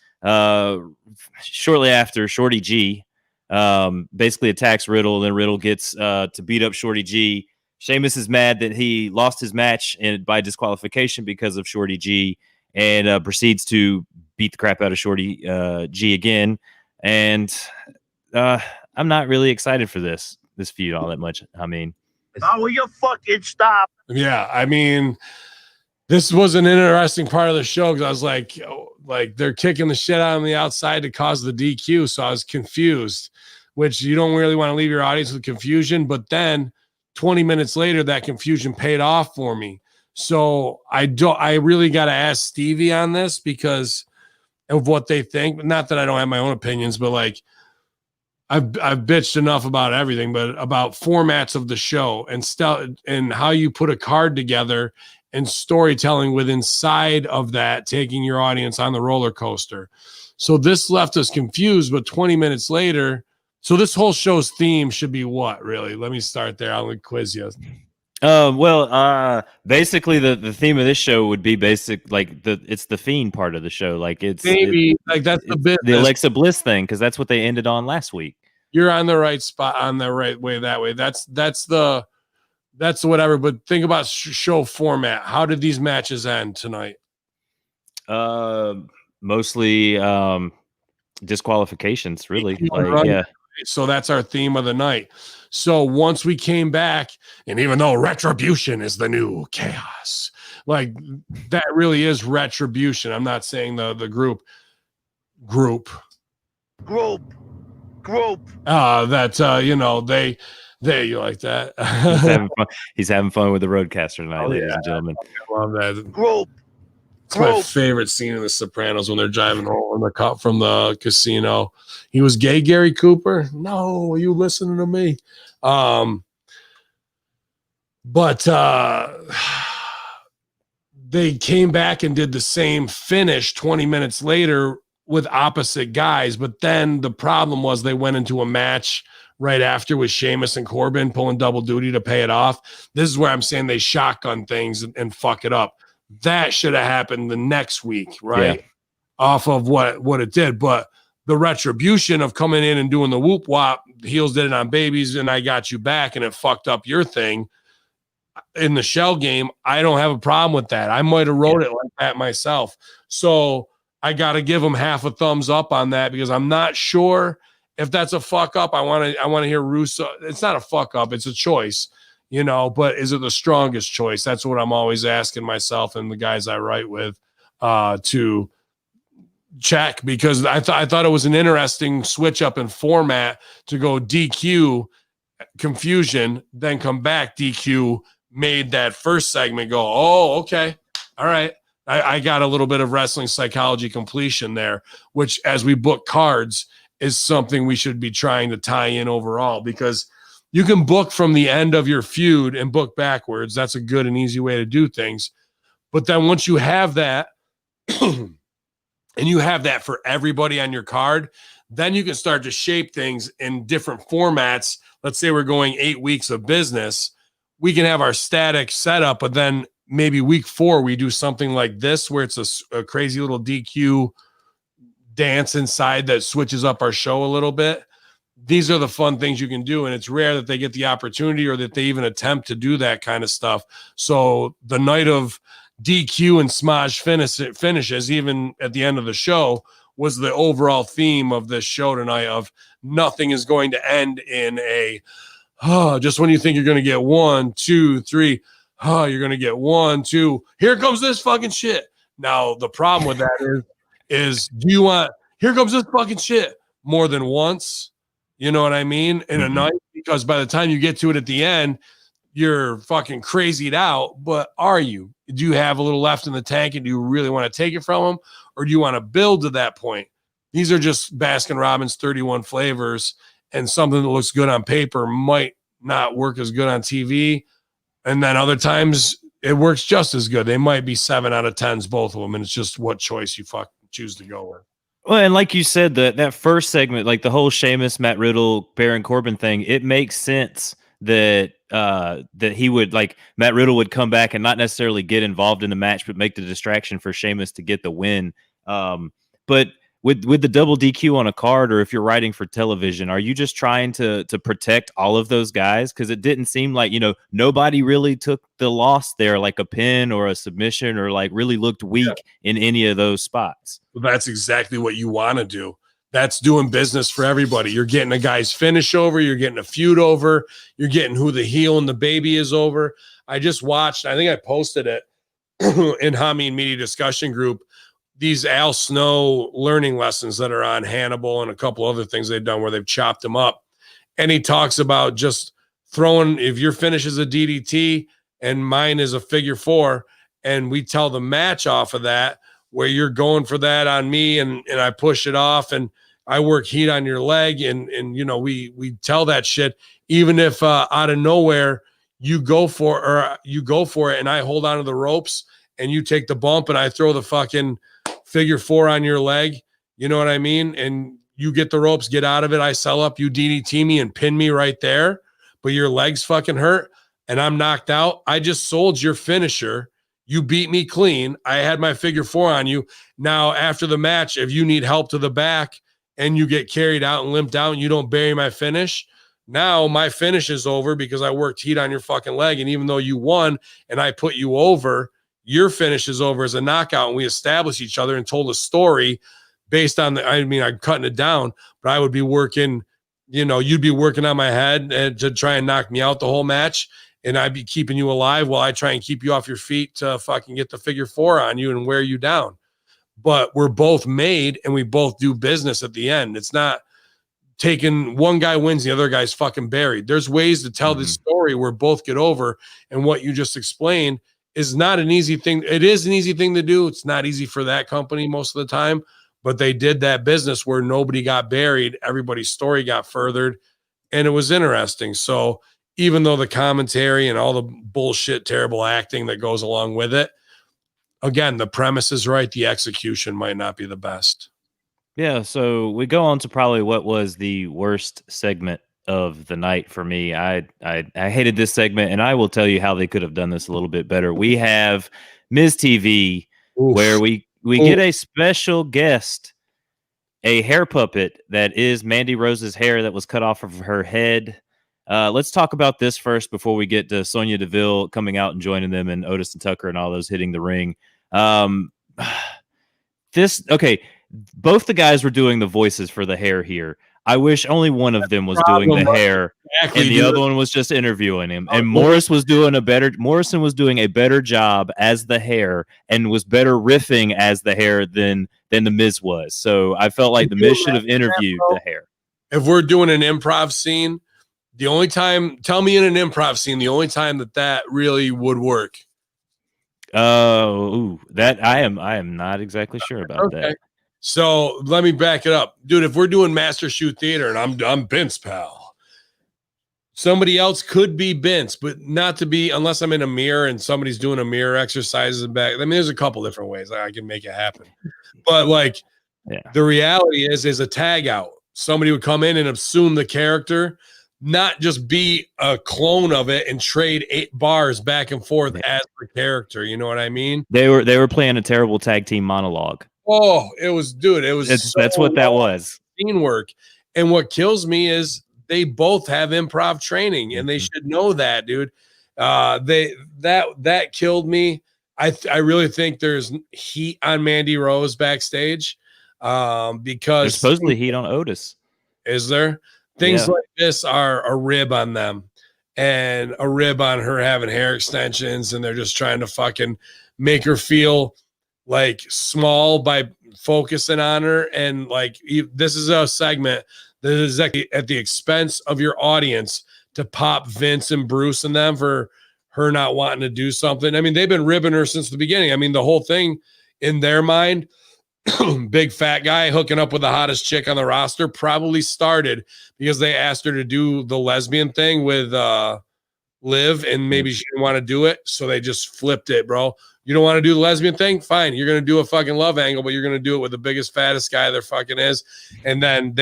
Shortly after, Shorty G basically attacks Riddle. Then Riddle gets to beat up Shorty G. Sheamus is mad that he lost his match by disqualification because of Shorty G, and proceeds to beat the crap out of Shorty G again. And I'm not really excited for this feud all that much. I mean, will you fucking stop? Yeah, I mean, this was an interesting part of the show because I was like they're kicking the shit out on the outside to cause the DQ. So I was confused, which you don't really want to leave your audience with confusion. But then 20 minutes later, that confusion paid off for me. So I really got to ask Stevie on this because of what they think. Not that I don't have my own opinions, but like I've bitched enough about everything, but about formats of the show and stuff and how you put a card together and storytelling with inside of that, taking your audience on the roller coaster. So this left us confused, but 20 minutes later, so this whole show's theme should be what, really? Let me start there. I'll quiz you. Basically the theme of this show would be it's the Fiend part of the show. Like that's the bit, the Alexa Bliss thing, because that's what they ended on last week. You're on the right spot, on the right way that way. That's the whatever. But think about show format. How did these matches end tonight? Mostly disqualifications, really. Like, yeah. So that's our theme of the night. So once we came back, and even though retribution is the new chaos, like that really is retribution. I'm not saying the group. They you like that. He's having fun with the roadcaster tonight, ladies and gentlemen. I love that. It's my favorite scene in The Sopranos when they're driving home from the casino. He was gay, Gary Cooper. No, are you listening to me? But they came back and did the same finish 20 minutes later with opposite guys. But then the problem was they went into a match right after with Sheamus and Corbin pulling double duty to pay it off. This is where I'm saying they shotgun things and fuck it up. That should have happened the next week, right? Yeah. Off of what it did. But the retribution of coming in and doing the whoop wop, heels did it on babies, and I got you back, and it fucked up your thing in the shell game. I don't have a problem with that. I might have wrote it like that myself. So I got to give them half a thumbs up on that because I'm not sure if that's a fuck up. I want to hear Russo. It's not a fuck up. It's a choice. But is it the strongest choice? That's what I'm always asking myself and the guys I write with to check, because I thought it was an interesting switch up in format to go DQ, confusion, then come back DQ, made that first segment go, oh, okay. All right. I got a little bit of wrestling psychology completion there, which as we book cards is something we should be trying to tie in overall, because you can book from the end of your feud and book backwards. That's a good and easy way to do things. But then once you have that, and you have that for everybody on your card, then you can start to shape things in different formats. Let's say we're going 8 weeks of business. We can have our static setup, but then maybe week 4, we do something like this, where it's a crazy little DQ dance inside that switches up our show a little bit. These are the fun things you can do, and it's rare that they get the opportunity or that they even attempt to do that kind of stuff. So the night of DQ and Smaj finishes, even at the end of the show, was the overall theme of this show tonight of nothing is going to end in a, just when you think you're going to get 1, 2, 3, you're going to get 1, 2, here comes this fucking shit. Now, the problem with that is do you want, here comes this fucking shit more than once? You know what I mean? In a night, because by the time you get to it at the end, you're fucking crazied out. But are you? Do you have a little left in the tank, and do you really want to take it from them, or do you want to build to that point? These are just Baskin Robbins 31 flavors, and something that looks good on paper might not work as good on TV. And then other times it works just as good. They might be 7 out of 10s, both of them. And it's just what choice you choose to go with. Well, and like you said, that first segment, like the whole Sheamus, Matt Riddle, Baron Corbin thing, it makes sense that he would, like, Matt Riddle would come back and not necessarily get involved in the match, but make the distraction for Sheamus to get the win. But with the double DQ on a card, or if you're writing for television, are you just trying to protect all of those guys? Because it didn't seem like, nobody really took the loss there, like a pin or a submission, or like really looked weak in any of those spots. Well, that's exactly what you want to do. That's doing business for everybody. You're getting a guy's finish over. You're getting a feud over. You're getting who the heel and the baby is over. I just watched, I think I posted it. in Hamin Media Discussion Group, these Al Snow learning lessons that are on Hannibal and a couple other things they've done where they've chopped them up. And he talks about just throwing, if your finish is a DDT and mine is a figure four, and we tell the match off of that, where you're going for that on me and I push it off and I work heat on your leg. And we tell that shit, even if out of nowhere you go for it and I hold onto the ropes and you take the bump and I throw the fucking figure four on your leg, you know what I mean? And you get the ropes, get out of it. I sell up, you DDT me and pin me right there, but your legs fucking hurt and I'm knocked out. I just sold your finisher. You beat me clean. I had my figure four on you. Now, after the match, if you need help to the back and you get carried out and limped out and you don't bury my finish, now my finish is over because I worked heat on your fucking leg. And even though you won and I put you over, your finish is over as a knockout. And we established each other and told a story based on I'm cutting it down, but I would be working, you'd be working on my head and to try and knock me out the whole match. And I'd be keeping you alive while I try and keep you off your feet to fucking get the figure four on you and wear you down. But we're both made and we both do business at the end. It's not taking one guy wins, the other guy's fucking buried. There's ways to tell this story where both get over. And what you just explained is not an easy thing. It is an easy thing to do. It's not easy for that company most of the time, but they did that business where nobody got buried. Everybody's story got furthered and it was interesting. So even though the commentary and all the bullshit, terrible acting that goes along with it, again, the premise is right. The execution might not be the best. Yeah, so we go on to probably what was the worst segment of the night for me. I hated this segment, and I will tell you how they could have done this a little bit better. We have Ms. TV, where we get a special guest, a hair puppet that is Mandy Rose's hair that was cut off of her head. Let's talk about this first before we get to Sonya Deville coming out and joining them and Otis and Tucker and all those hitting the ring. Both the guys were doing the voices for the hair here. I wish only one of them was doing the hair, and the other one was just interviewing him. And Morrison was doing a better job as the hair and was better riffing as the hair than the Miz was. So I felt like the Miz should have interviewed the hair. If we're doing an improv scene, tell me in an improv scene, the only time that really would work. That I am not exactly sure about that. So let me back it up, dude. If we're doing Master Shoot Theater and I'm Vince, pal, somebody else could be Vince, but not to be unless I'm in a mirror and somebody's doing a mirror exercises in back. I mean, there's a couple different ways I can make it happen, but the reality is a tag out. Somebody would come in and assume the character, not just be a clone of it and trade 8 bars back and forth as the character. You know what I mean? They were playing a terrible tag team monologue. Oh, it was, dude. That's what that was. Scene work. And what kills me is they both have improv training and they should know that, dude. That killed me. I really think there's heat on Mandy Rose backstage because there's supposedly heat on Otis. Is there? Things like this are a rib on them and a rib on her having hair extensions, and they're just trying to fucking make her feel like small by focusing on her. And this is a segment that is at the expense of your audience to pop Vince and Bruce and them for her not wanting to do something. I mean, they've been ribbing her since the beginning. I mean, the whole thing in their mind, big fat guy hooking up with the hottest chick on the roster, probably started because they asked her to do the lesbian thing with Liv, and maybe she didn't want to do it, so they just flipped it, bro. You don't want to do the lesbian thing? Fine. You're going to do a fucking love angle, but you're going to do it with the biggest, fattest guy there fucking is. And then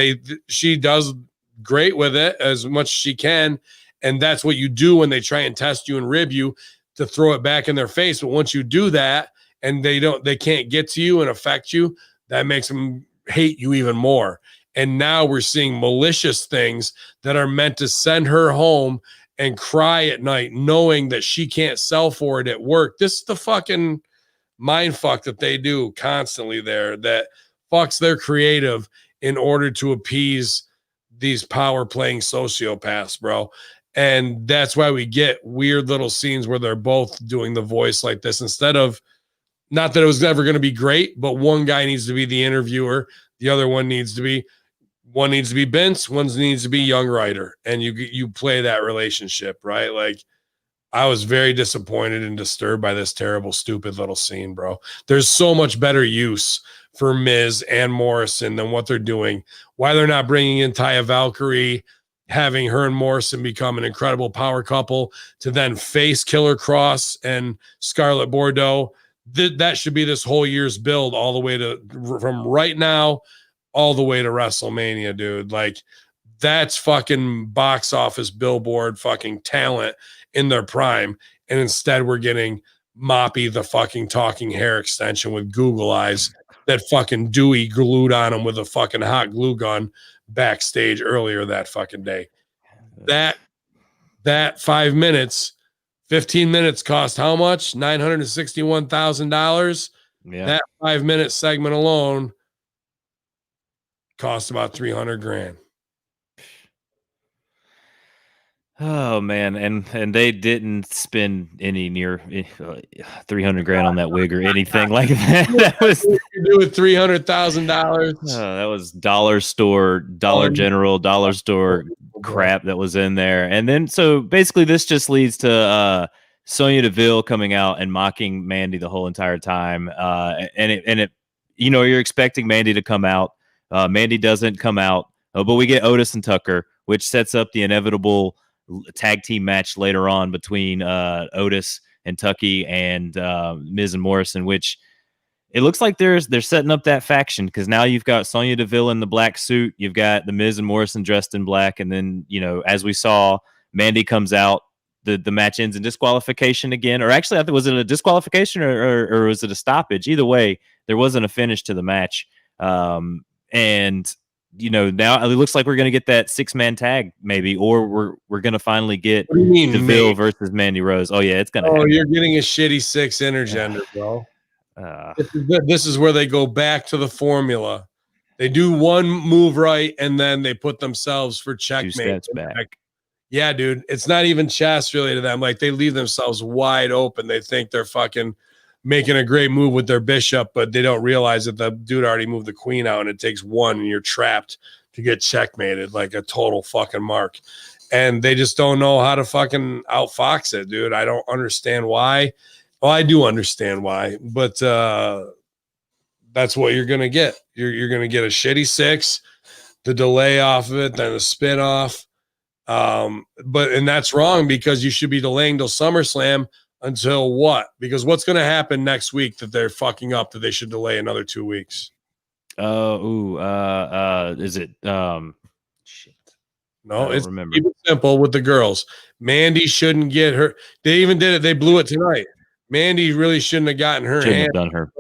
she does great with it as much as she can. And that's what you do when they try and test you and rib you, to throw it back in their face. But once you do that and they can't get to you and affect you, that makes them hate you even more. And now we're seeing malicious things that are meant to send her home and cry at night knowing that she can't sell for it at work. This is the fucking mind fuck that they do constantly there, that fucks their creative in order to appease these power playing sociopaths, bro. And that's why we get weird little scenes where they're both doing the voice like this instead of, not that it was never going to be great, but one guy needs to be the interviewer. The other one needs to be Vince, one needs to be Young Ryder. And you play that relationship, right? Like, I was very disappointed and disturbed by this terrible, stupid little scene, bro. There's so much better use for Miz and Morrison than what they're doing. Why they're not bringing in Taya Valkyrie, having her and Morrison become an incredible power couple to then face Killer Cross and Scarlett Bordeaux. That should be this whole year's build all the way to, from right now all the way to WrestleMania, dude. Like, that's fucking box office billboard fucking talent in their prime. And instead we're getting Moppy, the fucking talking hair extension with Google eyes that fucking Dewey glued on him with a fucking hot glue gun backstage earlier that fucking day. That 5 minutes, 15 minutes cost how much? $961,000. Yeah. That 5 minute segment alone cost about $300,000. Oh man, and they didn't spend any near $300,000 on that wig or anything like that. That was do with $300,000. That was dollar store, Dollar General, dollar store crap that was in there. And then so basically this just leads to Sonya Deville coming out and mocking Mandy the whole entire time. And it you know, you're expecting Mandy to come out. Mandy doesn't come out, but we get Otis and Tucker, which sets up the inevitable tag team match later on between Otis and Tucky and Miz and Morrison, which it looks like they're setting up that faction, because now you've got Sonya Deville in the black suit, you've got the Miz and Morrison dressed in black, and then, you know, as we saw, Mandy comes out, the match ends in disqualification again, or actually, I think, was it a disqualification or was it a stoppage? Either way, there wasn't a finish to the match, and you know, now it looks like we're going to get that 6-man tag maybe, or we're going to finally get Deville versus Mandy Rose. Oh yeah, it's going to happen. You're getting a shitty 6 intergender, bro. This is where they go back to the formula. They do one move right, and then they put themselves for checkmate. 2 steps back. Yeah, dude. It's not even chest really to them. Like, they leave themselves wide open. They think they're fucking making a great move with their bishop, but they don't realize that the dude already moved the queen out, and it takes one, and you're trapped to get checkmated like a total fucking mark. And they just don't know how to fucking outfox it, dude. I don't understand why. Well, I do understand why, but that's what you're gonna get. You're gonna get a shitty 6, the delay off of it, then a spin off. And that's wrong, because you should be delaying till SummerSlam. Until what? Because what's going to happen next week that they're fucking up that they should delay another 2 weeks? Is it shit? No, it's remember. Keep it simple with the girls. Mandy shouldn't get her. They even did it. They blew it tonight. Mandy really shouldn't have gotten her hand done her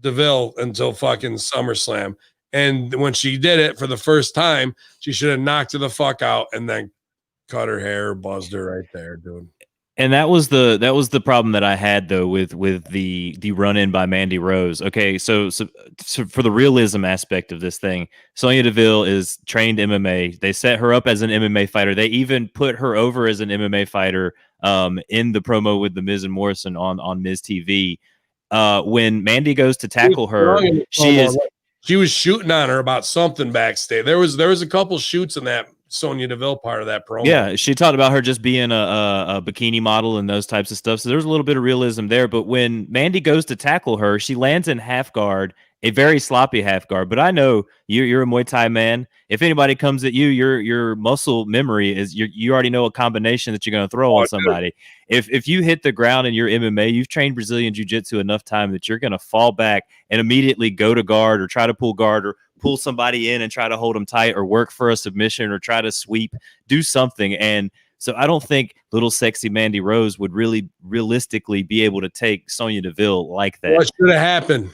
Deville until fucking SummerSlam. And when she did it for the first time, she should have knocked her the fuck out and then cut her hair, buzzed her right there, dude. And that was the problem that I had though with the run in by Mandy Rose. Okay, so for the realism aspect of this thing, Sonya Deville is trained MMA. They set her up as an MMA fighter. They even put her over as an MMA fighter in the promo with the Miz and Morrison on Miz TV. When Mandy goes to tackle her, she was shooting on her about something backstage. There was a couple shoots in that Sonya Deville part of that promo. Yeah, she talked about her just being a bikini model and those types of stuff. So there's a little bit of realism there. But when Mandy goes to tackle her, she lands in half guard, a very sloppy half guard. But I know you're a Muay Thai man. If anybody comes at you, your muscle memory is you already know a combination that you're going to throw on somebody. If you hit the ground in your MMA, you've trained Brazilian Jiu-Jitsu enough time that you're going to fall back and immediately go to guard or try to pull guard or pull somebody in and try to hold them tight or work for a submission or try to sweep, do something. And so I don't think little sexy Mandy Rose would really realistically be able to take Sonya Deville like that. What should have happened?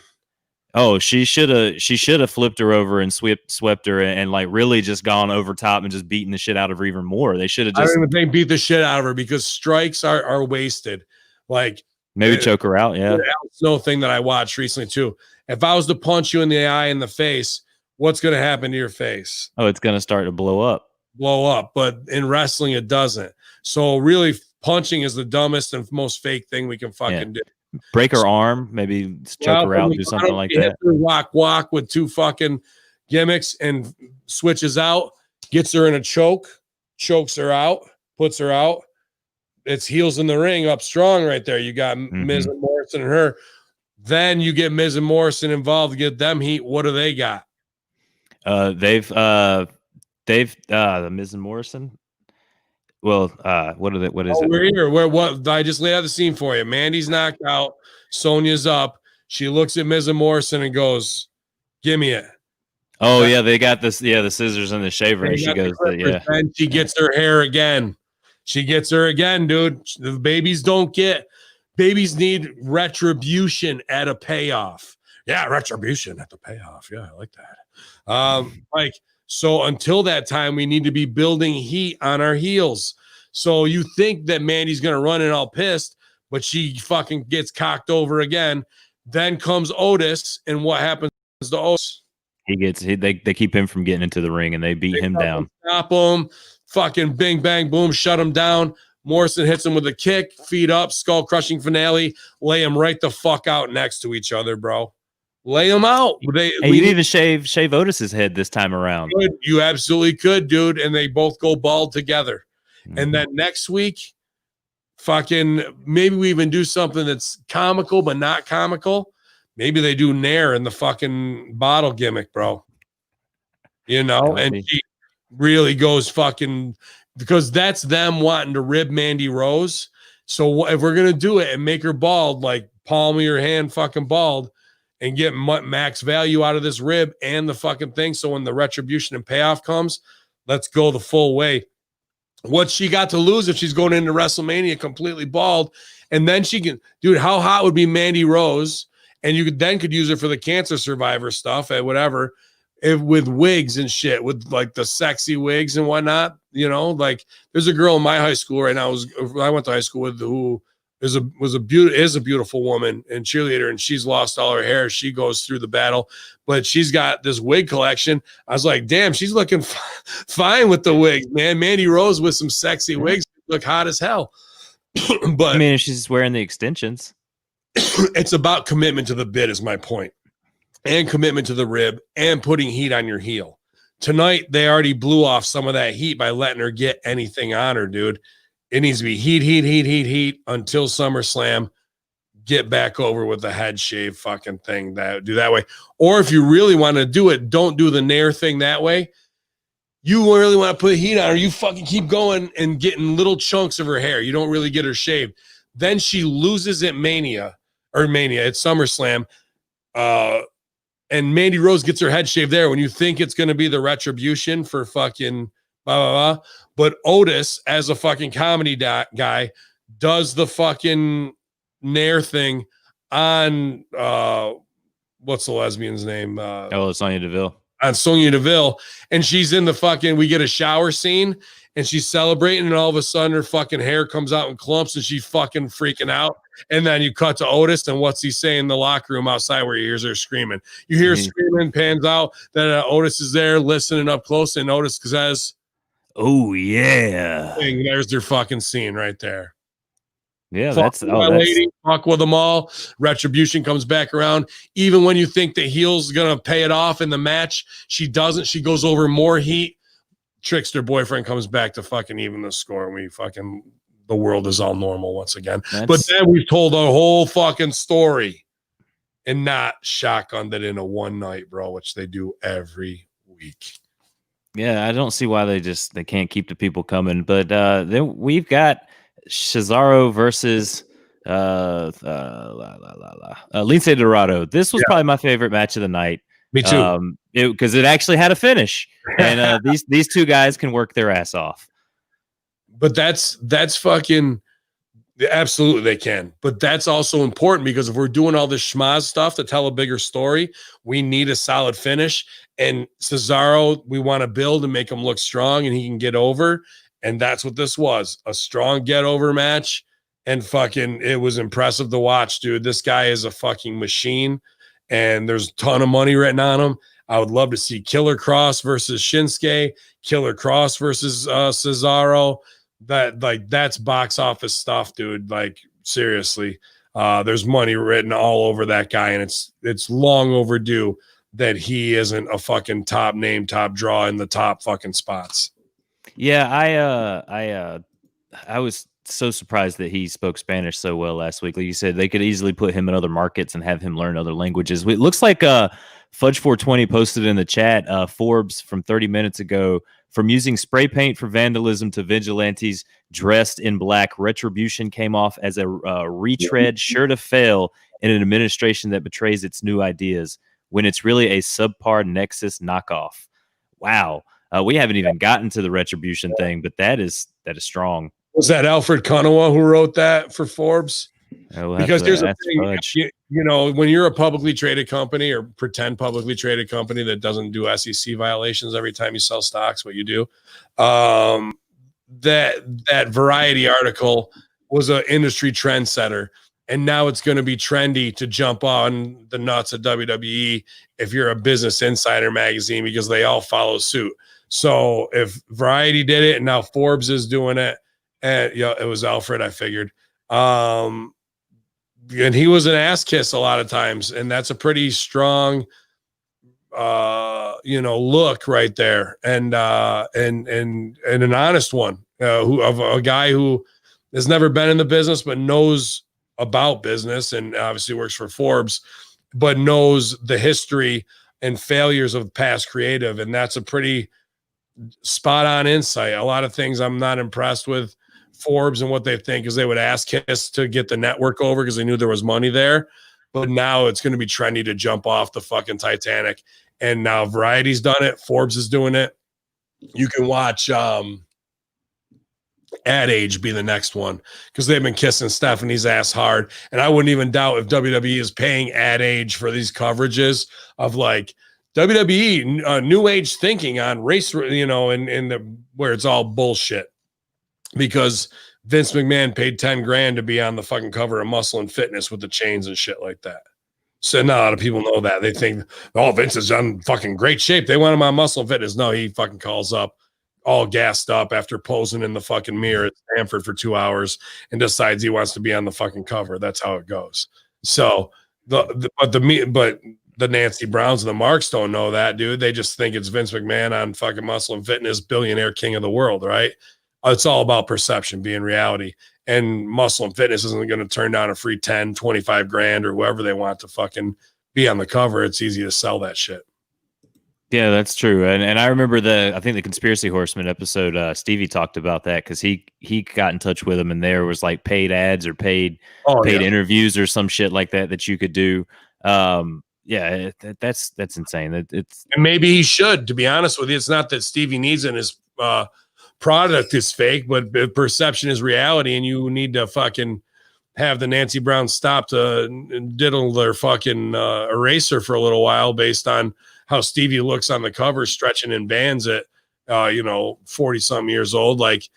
Oh, she should have flipped her over and swept her and like really just gone over top and just beaten the shit out of her even more. They should have just. I don't even think beat the shit out of her, because strikes are wasted. Like, maybe choke her out. Yeah. No thing that I watched recently too. If I was to punch you in the eye in the face, what's going to happen to your face? Oh, it's going to start to blow up. blow up, but in wrestling it doesn't. So really, punching is the dumbest and most fake thing we can fucking do. Break her arm, maybe choke her out, do something like that. Walk with 2 fucking gimmicks and switches out, gets her in a choke, chokes her out, puts her out. It's heels in the ring up strong right there. You got Miz and Morrison and her. Then you get Miz and Morrison involved to get them heat. What do they got? They've the Miz and Morrison. Well, what is it? We're here. What I just laid out the scene for you. Mandy's knocked out. Sonya's up. She looks at Miz and Morrison and goes, "Give me it." Oh yeah, they got this. Yeah, the scissors and the shaver. And she goes, and she gets her hair again. She gets her again, dude. The babies don't get. Babies need retribution at a payoff. Yeah, retribution at the payoff. Yeah, I like that. So until that time, we need to be building heat on our heels. So you think that Mandy's gonna run in all pissed, but she fucking gets cocked over again. Then comes Otis, and what happens to Otis? They keep him from getting into the ring, and they beat him down. Stop him. Fucking bing, bang, boom, shut him down. Morrison hits him with a kick, feet up, skull crushing finale, lay him right the fuck out next to each other, bro. Lay them out. You didn't even shave Otis's head this time around. You absolutely could, dude. And they both go bald together. And then next week, fucking maybe we even do something that's comical but not comical. Maybe they do Nair in the fucking bottle gimmick, bro. You know, and she really goes fucking, because that's them wanting to rib Mandy Rose. So if we're gonna do it and make her bald, like palm of your hand fucking bald, and get max value out of this rib and the fucking thing. So when the retribution and payoff comes, let's go the full way. What she got to lose if she's going into WrestleMania completely bald, and then she can, dude, how hot would be Mandy Rose? And you could use her for the cancer survivor stuff and whatever, with wigs and shit, with like the sexy wigs and whatnot. You know, like there's a girl in my high school right now. I went to high school with, who is a beautiful woman and cheerleader, and she's lost all her hair. She goes through the battle, but she's got this wig collection. I was like, damn, she's looking fine with the wigs, man. Mandy Rose with some sexy wigs look hot as hell. But I mean, if she's wearing the extensions, it's about commitment to the bit, is my point, and commitment to the rib and putting heat on your heel. Tonight, they already blew off some of that heat by letting her get anything on her, dude. It needs to be heat until SummerSlam. Get back over with the head shave fucking thing. Do that way. Or if you really want to do it, don't do the Nair thing that way. You really want to put heat on her, you fucking keep going and getting little chunks of her hair. You don't really get her shaved. Then she loses at Mania at SummerSlam. And Mandy Rose gets her head shaved there when you think it's going to be the retribution for fucking blah, blah, blah. But Otis, as a fucking comedy guy, does the fucking Nair thing on what's the lesbian's name? it's Sonya Deville. On Sonya Deville, and she's in the fucking. We get a shower scene, and she's celebrating, and all of a sudden her fucking hair comes out in clumps, and she's fucking freaking out. And then you cut to Otis, and what's he saying in the locker room outside where he hears her screaming? You hear screaming, pans out, then Otis is there listening up close, and Otis says, "Oh yeah," and there's their fucking scene right there. Yeah, that's lady. Fuck with them all. Retribution comes back around. Even when you think the heel's gonna pay it off in the match, she doesn't. She goes over more heat. Trickster boyfriend comes back to fucking even the score. And the world is all normal once again. But then we've told a whole fucking story and not shotgunned it in a one night, bro, which they do every week. Yeah, I don't see why they can't keep the people coming. But then we've got Cesaro versus Linseed Dorado. This was probably my favorite match of the night. Me too. Because it actually had a finish, and these two guys can work their ass off. But that's fucking absolutely they can. But that's also important because if we're doing all this schmaz stuff to tell a bigger story, we need a solid finish. And Cesaro, we want to build and make him look strong, and he can get over. And that's what this was, a strong get over match. And fucking, it was impressive to watch, dude. This guy is a fucking machine, and there's a ton of money written on him. I would love to see Killer Cross versus Shinsuke, Killer Cross versus Cesaro. That's box office stuff, dude. Like, seriously. There's money written all over that guy, and it's long overdue that he isn't a fucking top name, top draw in the top fucking spots. Yeah, I was so surprised that he spoke Spanish so well last week. Like you said, they could easily put him in other markets and have him learn other languages. It looks like Fudge 420 posted in the chat, Forbes from 30 minutes ago, from using spray paint for vandalism to vigilantes dressed in black, retribution came off as a retread sure to fail in an administration that betrays its new ideas when it's really a subpar Nexus knockoff. Wow. We haven't even gotten to the retribution thing, but that is strong. Was that Alfred Konuwa who wrote that for Forbes? Because there's a thing, you know, when you're a publicly traded company or pretend publicly traded company that doesn't do SEC violations every time you sell stocks, what you do, that Variety article was an industry trendsetter. And now it's going to be trendy to jump on the nuts of WWE if you're a Business Insider magazine, because they all follow suit. So if Variety did it and now Forbes is doing it, and it was Alfred, I figured. And he was an ass kiss a lot of times, and that's a pretty strong look right there, and an honest one, who of a guy who has never been in the business but knows about business and obviously works for Forbes, but knows the history and failures of past creative, and that's a pretty spot on insight. A lot of things I'm not impressed with Forbes and what they think is they would ask Kiss to get the network over because they knew there was money there. But now it's going to be trendy to jump off the fucking Titanic. And now Variety's done it. Forbes is doing it. You can watch Ad Age be the next one because they've been kissing Stephanie's ass hard. And I wouldn't even doubt if WWE is paying Ad Age for these coverages of like WWE new age thinking on race, and where it's all bullshit. Because Vince McMahon paid 10 grand to be on the fucking cover of Muscle and Fitness with the chains and shit like that. So not a lot of people know that. They think, oh, Vince is in fucking great shape. They want him on Muscle and Fitness. No, he fucking calls up all gassed up after posing in the fucking mirror at Stanford for 2 hours and decides he wants to be on the fucking cover. That's how it goes. So but the Nancy Browns and the Marks don't know that, dude. They just think it's Vince McMahon on fucking Muscle and Fitness, billionaire king of the world, right? It's all about perception being reality. And Muscle and Fitness isn't going to turn down a free 10, 25 grand or whoever they want to fucking be on the cover. It's easy to sell that shit. Yeah, that's true. And I remember I think the Conspiracy Horseman episode, Stevie talked about that because he got in touch with him and there was like paid ads or paid interviews or some shit like that you could do. Yeah, that's insane. And maybe he should, to be honest with you. It's not that Stevie needs it in his product is fake, but perception is reality, and you need to fucking have the Nancy Brown stop to diddle their fucking eraser for a little while based on how Stevie looks on the cover stretching in bands at 40 something years old. Like,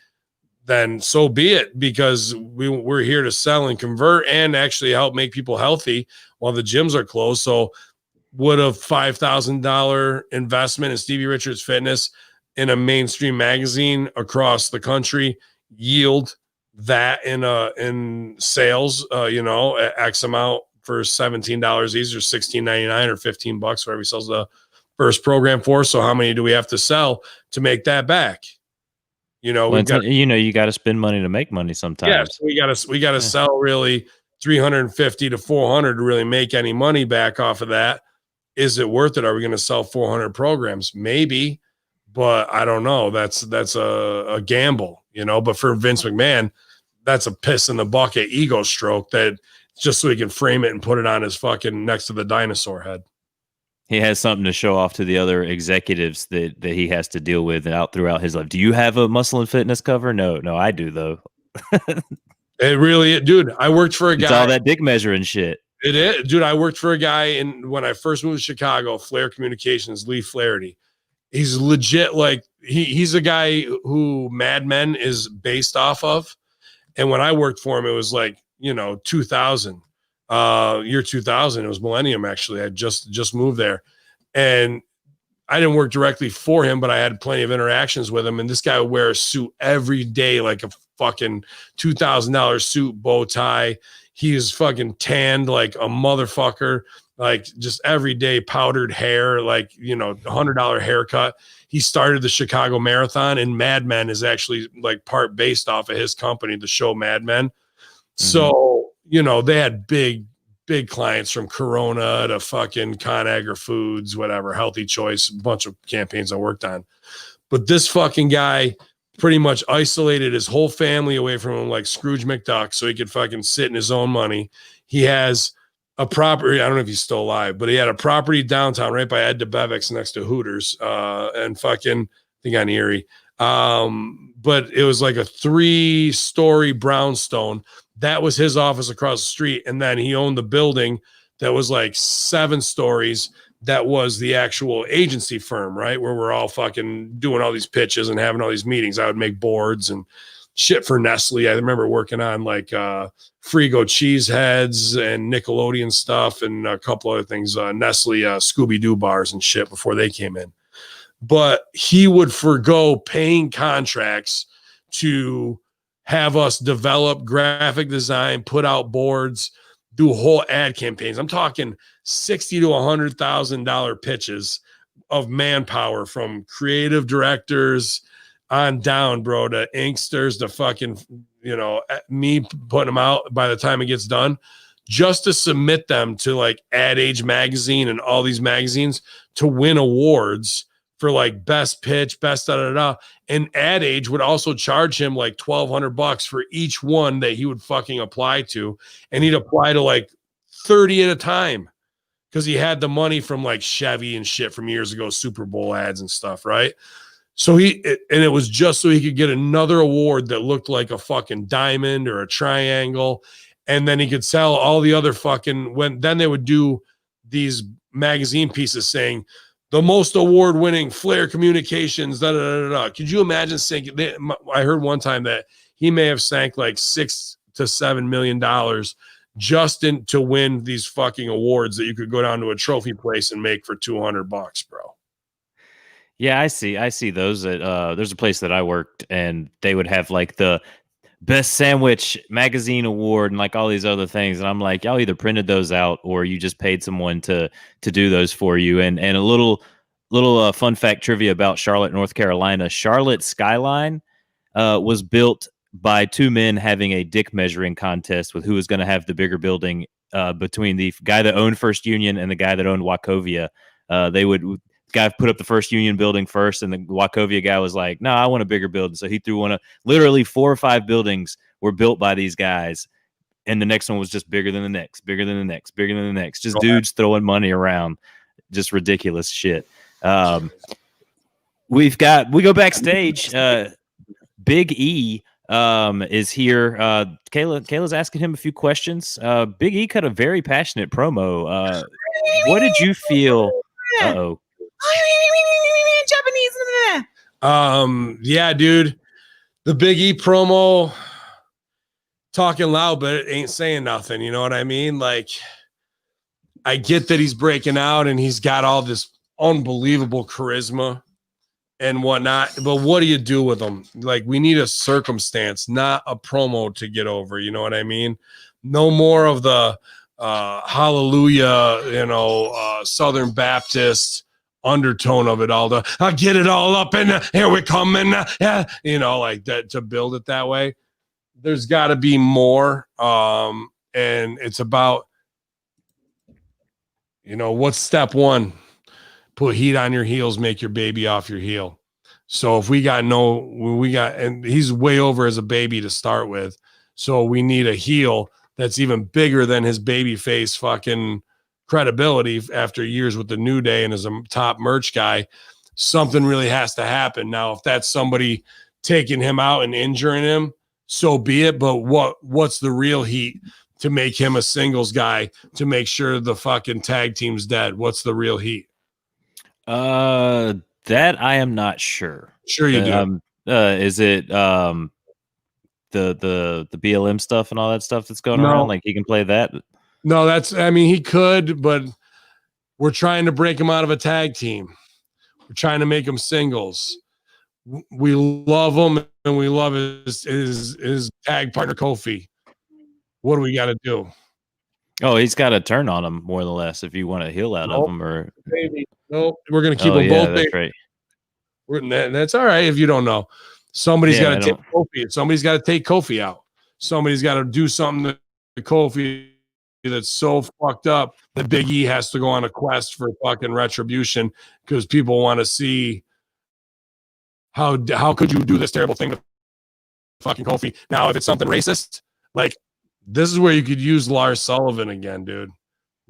then so be it, because we're here to sell and convert and actually help make people healthy while the gyms are closed. So would a $5,000 investment in Stevie Richards Fitness in a mainstream magazine across the country yield that in sales, X amount for $17 each or $16.99 or $15, whatever he sells the first program for. So how many do we have to sell to make that back? You got to spend money to make money sometimes. Yes, we got to sell really 350 to 400 to really make any money back off of that. Is it worth it? Are we going to sell 400 programs? Maybe. But I don't know. That's a gamble, But for Vince McMahon, that's a piss in the bucket ego stroke that just so he can frame it and put it on his fucking next to the dinosaur head. He has something to show off to the other executives that he has to deal with out throughout his life. Do you have a Muscle and Fitness cover? No, I do though. It really, dude. I worked for a guy. It's all that dick measuring shit. It is, dude. I worked for a guy when I first moved to Chicago, Flair Communications, Lee Flaherty. He's legit, like he's a guy who Mad Men is based off of. And when I worked for him, it was like, 2000, year 2000. It was Millennium, actually. I just moved there. And I didn't work directly for him, but I had plenty of interactions with him. And this guy would wear a suit every day, like a fucking $2,000 suit, bow tie. He is fucking tanned like a motherfucker, like just every day, powdered hair, like, you know, $100 haircut. He started the Chicago Marathon, and Mad Men is actually like part based off of his company, the show Mad Men. So, you know, they had big clients from Corona to fucking ConAgra Foods, whatever, Healthy Choice, a bunch of campaigns I worked on. But this fucking guy pretty much isolated his whole family away from him like Scrooge McDuck so he could fucking sit in his own money. He has a property, I don't know if he's still alive, but he had a property downtown right by Ed DeBevick's next to Hooters and fucking, I think on Erie. But it was like a 3-story brownstone. That was his office across the street. And then he owned the building that was like 7 stories. That was the actual agency firm, right? Where we're all fucking doing all these pitches and having all these meetings. I would make boards and shit for Nestle. I remember working on like Frigo cheese heads and Nickelodeon stuff and a couple other things, Nestle Scooby-Doo bars and shit before they came in. But he would forgo paying contracts to have us develop graphic design, put out boards, do whole ad campaigns. I'm talking $60,000 to $100,000 pitches of manpower from creative directors on down, bro, to inksters, to fucking, you know, me putting them out by the time it gets done, just to submit them to like Ad Age magazine and all these magazines to win awards for like best pitch, best da-da-da. And Ad Age would also charge him like $1,200 for each one that he would fucking apply to. And he'd apply to like 30 at a time because he had the money from like Chevy and shit from years ago, Super Bowl ads and stuff, right? So and it was just so he could get another award that looked like a fucking diamond or a triangle. And then he could sell all the other fucking, then they would do these magazine pieces saying, the most award-winning Flair Communications, da-da-da-da. Could you imagine saying, I heard one time that he may have sank like $6 to $7 million just to win these fucking awards that you could go down to a trophy place and make for $200, bro. Yeah, I see those at there's a place that I worked and they would have like the Best Sandwich Magazine Award and like all these other things. And I'm like, y'all either printed those out or you just paid someone to do those for you. And a little fun fact trivia about Charlotte, North Carolina. Charlotte skyline was built by 2 men having a dick measuring contest with who was going to have the bigger building between the guy that owned First Union and the guy that owned Wachovia. Guy put up the First Union building first, and the Wachovia guy was like, no, I want a bigger building. So he threw one up. Literally 4 or 5 buildings were built by these guys, and the next one was just bigger than the next, bigger than the next, bigger than the next. Just dudes throwing money around. Just ridiculous shit. We go backstage. Big E is here. Kayla's asking him a few questions. Big E cut a very passionate promo. What did you feel? Uh-oh. Japanese. Yeah, dude. The Big E promo, talking loud, but it ain't saying nothing. You know what I mean? Like, I get that he's breaking out and he's got all this unbelievable charisma and whatnot, but what do you do with him? Like, we need a circumstance, not a promo to get over. You know what I mean? No more of the hallelujah, Southern Baptist undertone of it all. I'll get it all up and here we come and like that, to build it that way. There's got to be more. And it's about, what's step one? Put heat on your heels, make your baby off your heel. So if and he's way over as a baby to start with. So we need a heel that's even bigger than his baby face fucking credibility after years with the New Day and as a top merch guy. Something really has to happen. Now, if that's somebody taking him out and injuring him, so be it. But what's the real heat to make him a singles guy to make sure the fucking tag team's dead? What's the real heat? That I am not sure. Sure you do. Is it the BLM stuff and all that stuff that's going around? Like he can play that? No, he could, but we're trying to break him out of a tag team. We're trying to make him singles. We love him, and we love his tag partner Kofi. What do we got to do? Oh, he's got to turn on him more or less if you want to heal out of him. Or baby, nope, we're gonna keep them both. That's right. That's all right if you don't know. Somebody's got to take Kofi. Somebody's got to take Kofi out. Somebody's got to do something to Kofi that's so fucked up that Big E has to go on a quest for fucking retribution because people want to see how could you do this terrible thing to fucking Kofi. Now, if it's something racist, like this is where you could use Lars Sullivan again, dude.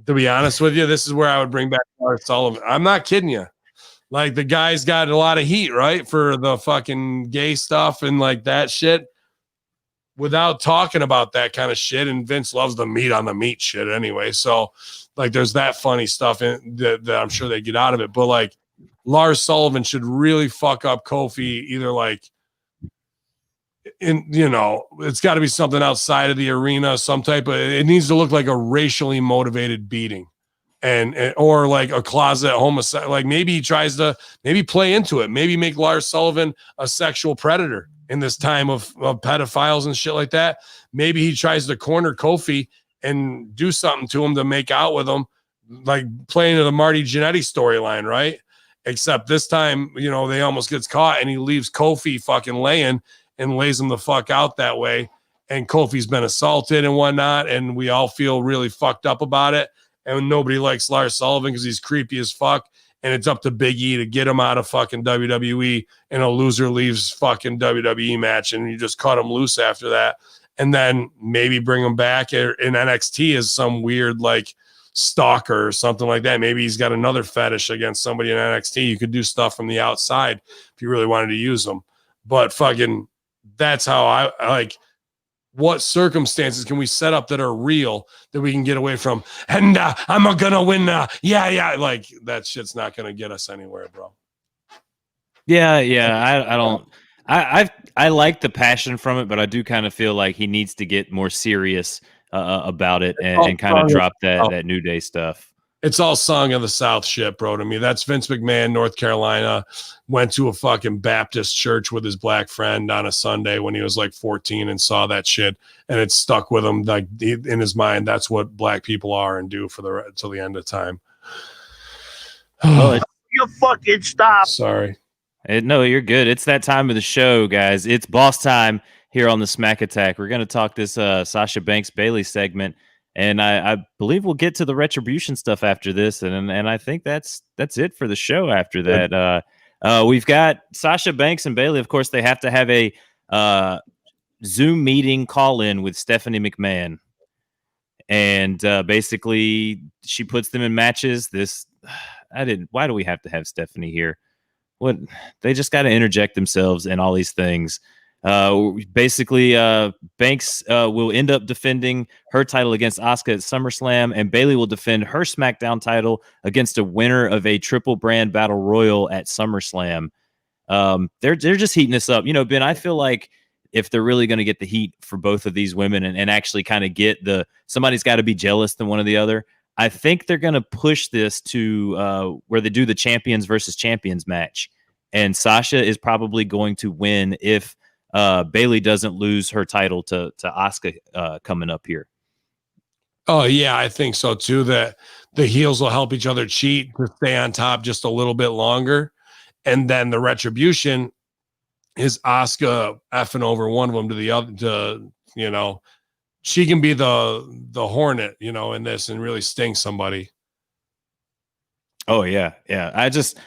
To be honest with you, this is where I would bring back Lars Sullivan. I'm not kidding you. Like the guy's got a lot of heat, right, for the fucking gay stuff and like that shit. Without talking about that kind of shit, and Vince loves the meat on the meat shit anyway. So, like, there's that funny stuff that I'm sure they get out of it. But like, Lars Sullivan should really fuck up Kofi, either like, it's got to be something outside of the arena, some type of. It needs to look like a racially motivated beating, and or like a closet homicide. Like maybe he tries to play into it. Maybe make Lars Sullivan a sexual predator. In this time of pedophiles and shit like that, maybe he tries to corner Kofi and do something to him to make out with him, like playing to the Marty Jannetty storyline, right? Except this time, they almost gets caught and he leaves Kofi fucking laying and lays him the fuck out that way. And Kofi's been assaulted and whatnot, and we all feel really fucked up about it. And nobody likes Lars Sullivan because he's creepy as fuck. And it's up to Big E to get him out of fucking WWE, and a loser leaves fucking WWE match, and you just cut him loose after that. And then maybe bring him back in NXT as some weird like stalker or something like that. Maybe he's got another fetish against somebody in NXT. You could do stuff from the outside if you really wanted to use them. But fucking that's how I like. What circumstances can we set up that are real that we can get away from? And I'm gonna win. Yeah. Like that shit's not gonna get us anywhere, bro. Yeah. I don't. I like the passion from it, but I do kind of feel like he needs to get more serious about it and kind of drop that New Day stuff. It's all Song of the South shit, bro, to me. That's Vince McMahon, North Carolina, went to a fucking Baptist church with his black friend on a Sunday when he was like 14 and saw that shit, and it stuck with him. Like in his mind, that's what black people are and do till the end of time. You fucking stop. Sorry. No, you're good. It's that time of the show, guys. It's boss time here on the Smack Attack. We're going to talk this Sasha Banks Bayley segment. And I believe we'll get to the retribution stuff after this, and I think that's it for the show. After that, we've got Sasha Banks and Bayley. Of course, they have to have a Zoom meeting call-in with Stephanie McMahon, and basically she puts them in matches. Why do we have to have Stephanie here? What they just got to interject themselves in all these things. Basically, Banks will end up defending her title against Asuka at SummerSlam, and Bayley will defend her SmackDown title against a winner of a triple brand battle royal at SummerSlam. They're just heating this up. Ben, I feel like if they're really going to get the heat for both of these women and actually kind of get somebody's got to be jealous than one or the other. I think they're going to push this to where they do the champions versus champions match, and Sasha is probably going to win if Bayley doesn't lose her title to Asuka coming up here. Oh yeah, I think so too. That the heels will help each other cheat to stay on top just a little bit longer, and then the retribution is Asuka effing over one of them to the other. She can be the Hornet, in this and really sting somebody. Oh yeah. I just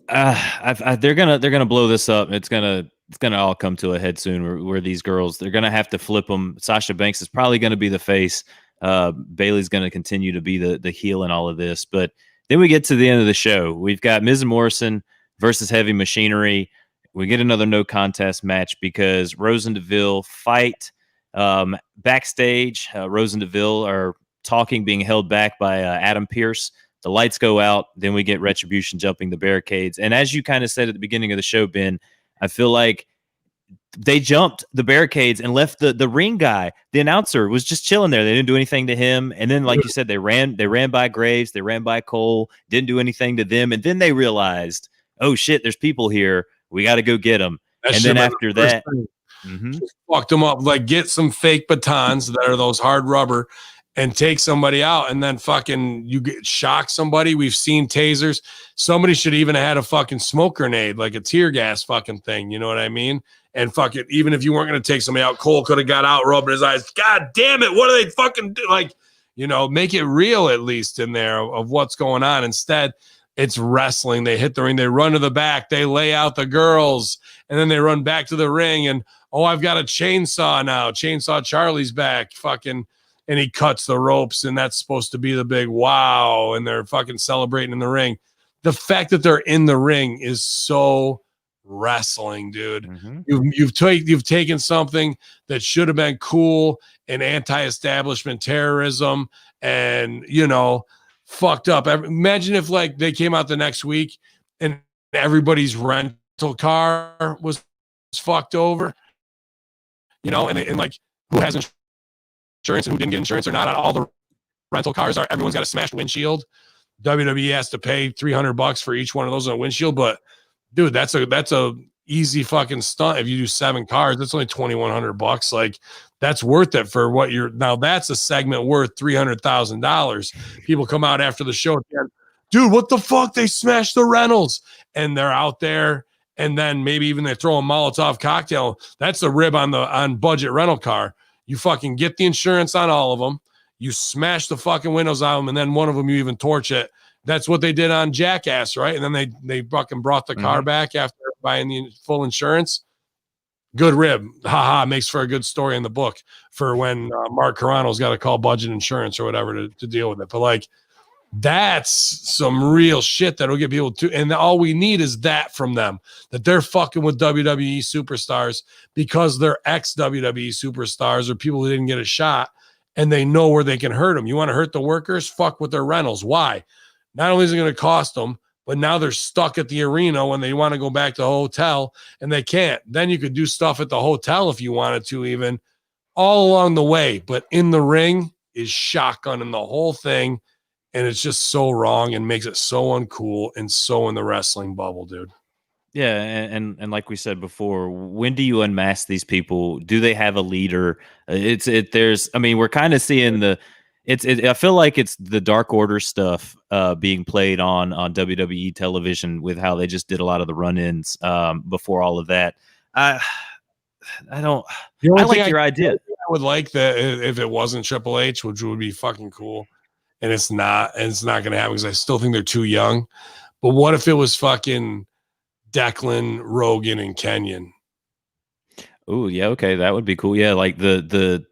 they're gonna blow this up. It's gonna all come to a head soon where these girls, they're going to have to flip them. Sasha Banks is probably going to be the face. Bayley's going to continue to be the heel in all of this. But then we get to the end of the show. We've got Miz and Morrison versus Heavy Machinery. We get another no contest match because Rose and DeVille fight backstage. Rose and DeVille are talking, being held back by Adam Pearce. The lights go out. Then we get Retribution jumping the barricades. And as you kind of said at the beginning of the show, Ben, I feel like they jumped the barricades and left the ring guy. The announcer was just chilling there. They didn't do anything to him. And then, like you said, they ran by Graves. They ran by Cole. Didn't do anything to them. And then they realized, oh shit, there's people here. We got to go get them. That And shit then been after the first that, thing. mhm. Just fucked them up. Like, get some fake batons that are those hard rubber and take somebody out, and then fucking you get shock somebody. We've seen tasers. Somebody should even have had a fucking smoke grenade, like a tear gas fucking thing. You know what I mean? And fuck it, even if you weren't going to take somebody out, Cole could have got out, rubbing his eyes. God damn it, what do they fucking do? Like, you know, make it real at least in there of what's going on. Instead, it's wrestling. They hit the ring, they run to the back, they lay out the girls, and then they run back to the ring. And oh, I've got a chainsaw now. Chainsaw Charlie's back. Fucking, and he cuts the ropes, and that's supposed to be the big wow. And they're fucking celebrating in the ring. The fact that they're in the ring is so wrestling, dude. You've taken something that should have been cool and anti-establishment terrorism, and you know, fucked up. Imagine if like they came out the next week and everybody's rental car was fucked over, you know, and like who has insurance and who didn't get insurance or not on all the rental cars are. Everyone's got a smashed windshield. WWE has to pay $300 for each one of those on a windshield, but dude, that's a easy fucking stunt. If you do 7 cars, that's only $2,100. Like, that's worth it for what you're now. That's a segment worth $300,000. People come out after the show, dude, what the fuck? They smashed the rentals, and they're out there, and then maybe even they throw a Molotov cocktail. That's the rib on budget rental car. You fucking get the insurance on all of them. You smash the fucking windows on them, and then one of them you even torch it. That's what they did on Jackass, right? And then they fucking brought the car back after buying the full insurance. Good rib. Haha, makes for a good story in the book for when Mark Carano's got to call budget insurance or whatever to deal with it. But like, that's some real shit that'll get people to, and all we need is that from them, that they're fucking with WWE superstars because they're ex-WWE superstars or people who didn't get a shot, and they know where they can hurt them. You want to hurt the workers? Fuck with their rentals. Why? Not only is it going to cost them, but now they're stuck at the arena when they want to go back to the hotel and they can't. Then you could do stuff at the hotel if you wanted to, even all along the way. But in the ring is shotgunning the whole thing. And it's just so wrong and makes it so uncool and so in the wrestling bubble, dude. Yeah, and like we said before, when do you unmask these people? Do they have a leader? I mean, we're kind of seeing I feel like it's the Dark Order stuff being played on WWE television with how they just did a lot of the run-ins before all of that. I like your idea. I would like that if it wasn't Triple H, which would be fucking cool. And it's not going to happen because I still think they're too young. But what if it was fucking Declan, Rogan, and Kenyon? Oh yeah, okay, that would be cool. Yeah, like the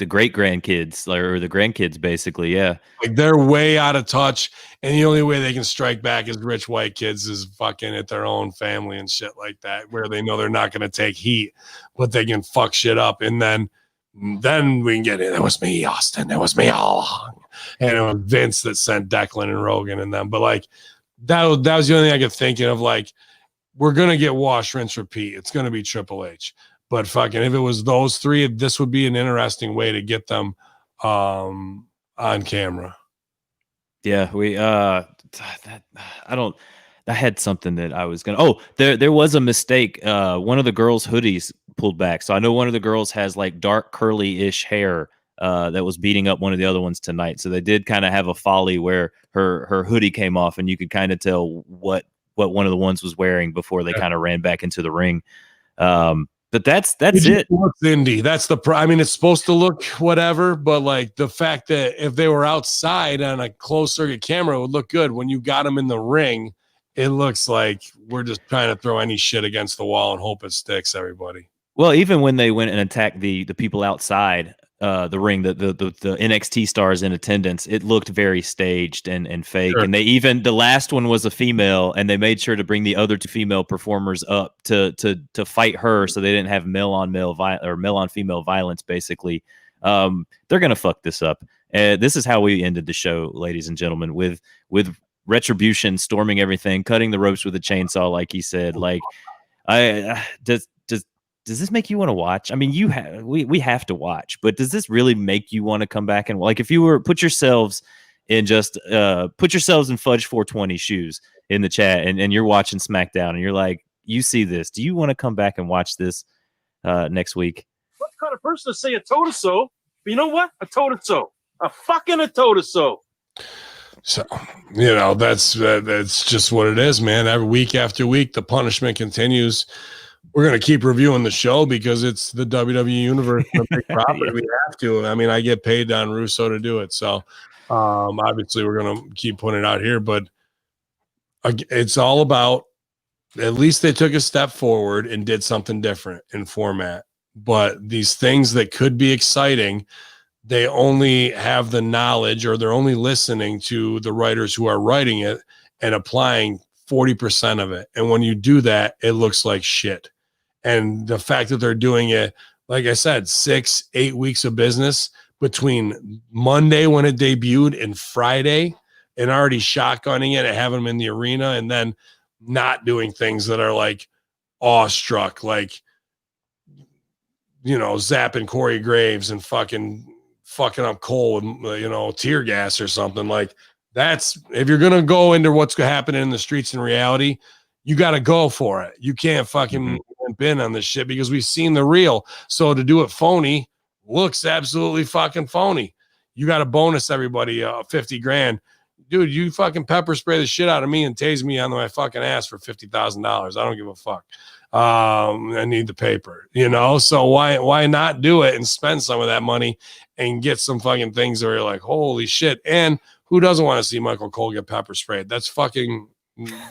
great grandkids or the grandkids, basically. Yeah, like they're way out of touch, and the only way they can strike back as rich white kids is fucking at their own family and shit like that, where they know they're not going to take heat, but they can fuck shit up, and then we can get in. It was me, Austin. It was me all along. And it was Vince that sent Declan and Rogan and them. But like that was the only thing I could think of. Like, we're gonna get wash, rinse, repeat. It's gonna be Triple H. But fucking if it was those three, this would be an interesting way to get them on camera. Yeah, I had something that I was gonna. There was a mistake. One of the girls' hoodies pulled back, so I know one of the girls has like dark curly-ish hair that was beating up one of the other ones tonight. So they did kind of have a folly where her hoodie came off, and you could kind of tell what one of the ones was wearing before they kind of ran back into the ring. But that's it. Looks indie. That's I mean, it's supposed to look whatever, but like the fact that if they were outside on a closed circuit camera, it would look good. When you got them in the ring, it looks like we're just trying to throw any shit against the wall and hope it sticks, everybody. Well, even when they went and attacked the people outside the ring, the NXT stars in attendance, it looked very staged and fake. Sure. And the last one was a female, and they made sure to bring the other 2 female performers up to fight her, so they didn't have male on female violence. Basically, they're gonna fuck this up. This is how we ended the show, ladies and gentlemen, with Retribution storming everything, cutting the ropes with a chainsaw, like he said. Like, does this make you want to watch? I mean, we have to watch, but does this really make you want to come back and, like, if you were put yourselves in Fudge 420 shoes in the chat, and you're watching SmackDown, and you're like, you see this. Do you want to come back and watch this next week? What kind of person to say I told her so? But you know what? I told her so. I told her so. So, that's just what it is, man. Every week after week, the punishment continues. We're going to keep reviewing the show because it's the WWE Universe, the big property. Yeah. We have to. I mean, I get paid on Russo to do it. So, obviously, we're going to keep putting it out here. But it's all about, at least they took a step forward and did something different in format. But these things that could be exciting, they only have the knowledge, or they're only listening to the writers who are writing it and applying 40% of it. And when you do that, it looks like shit. And the fact that they're doing it, like I said, 6-8 weeks of business between Monday when it debuted and Friday, and already shotgunning it and having them in the arena, and then not doing things that are like awestruck, like, zapping Corey Graves and fucking up Cole with, tear gas or something. Like, that's, if you're going to go into what's happening in the streets in reality, you got to go for it. You can't fucking limp in on this shit because we've seen the real. So to do it phony looks absolutely fucking phony. You got to bonus everybody $50,000. Dude, you fucking pepper spray the shit out of me and tase me on my fucking ass for $50,000. I don't give a fuck. I need the paper, so why not do it and spend some of that money and get some fucking things that are like, holy shit. And who doesn't want to see Michael Cole get pepper sprayed? That's fucking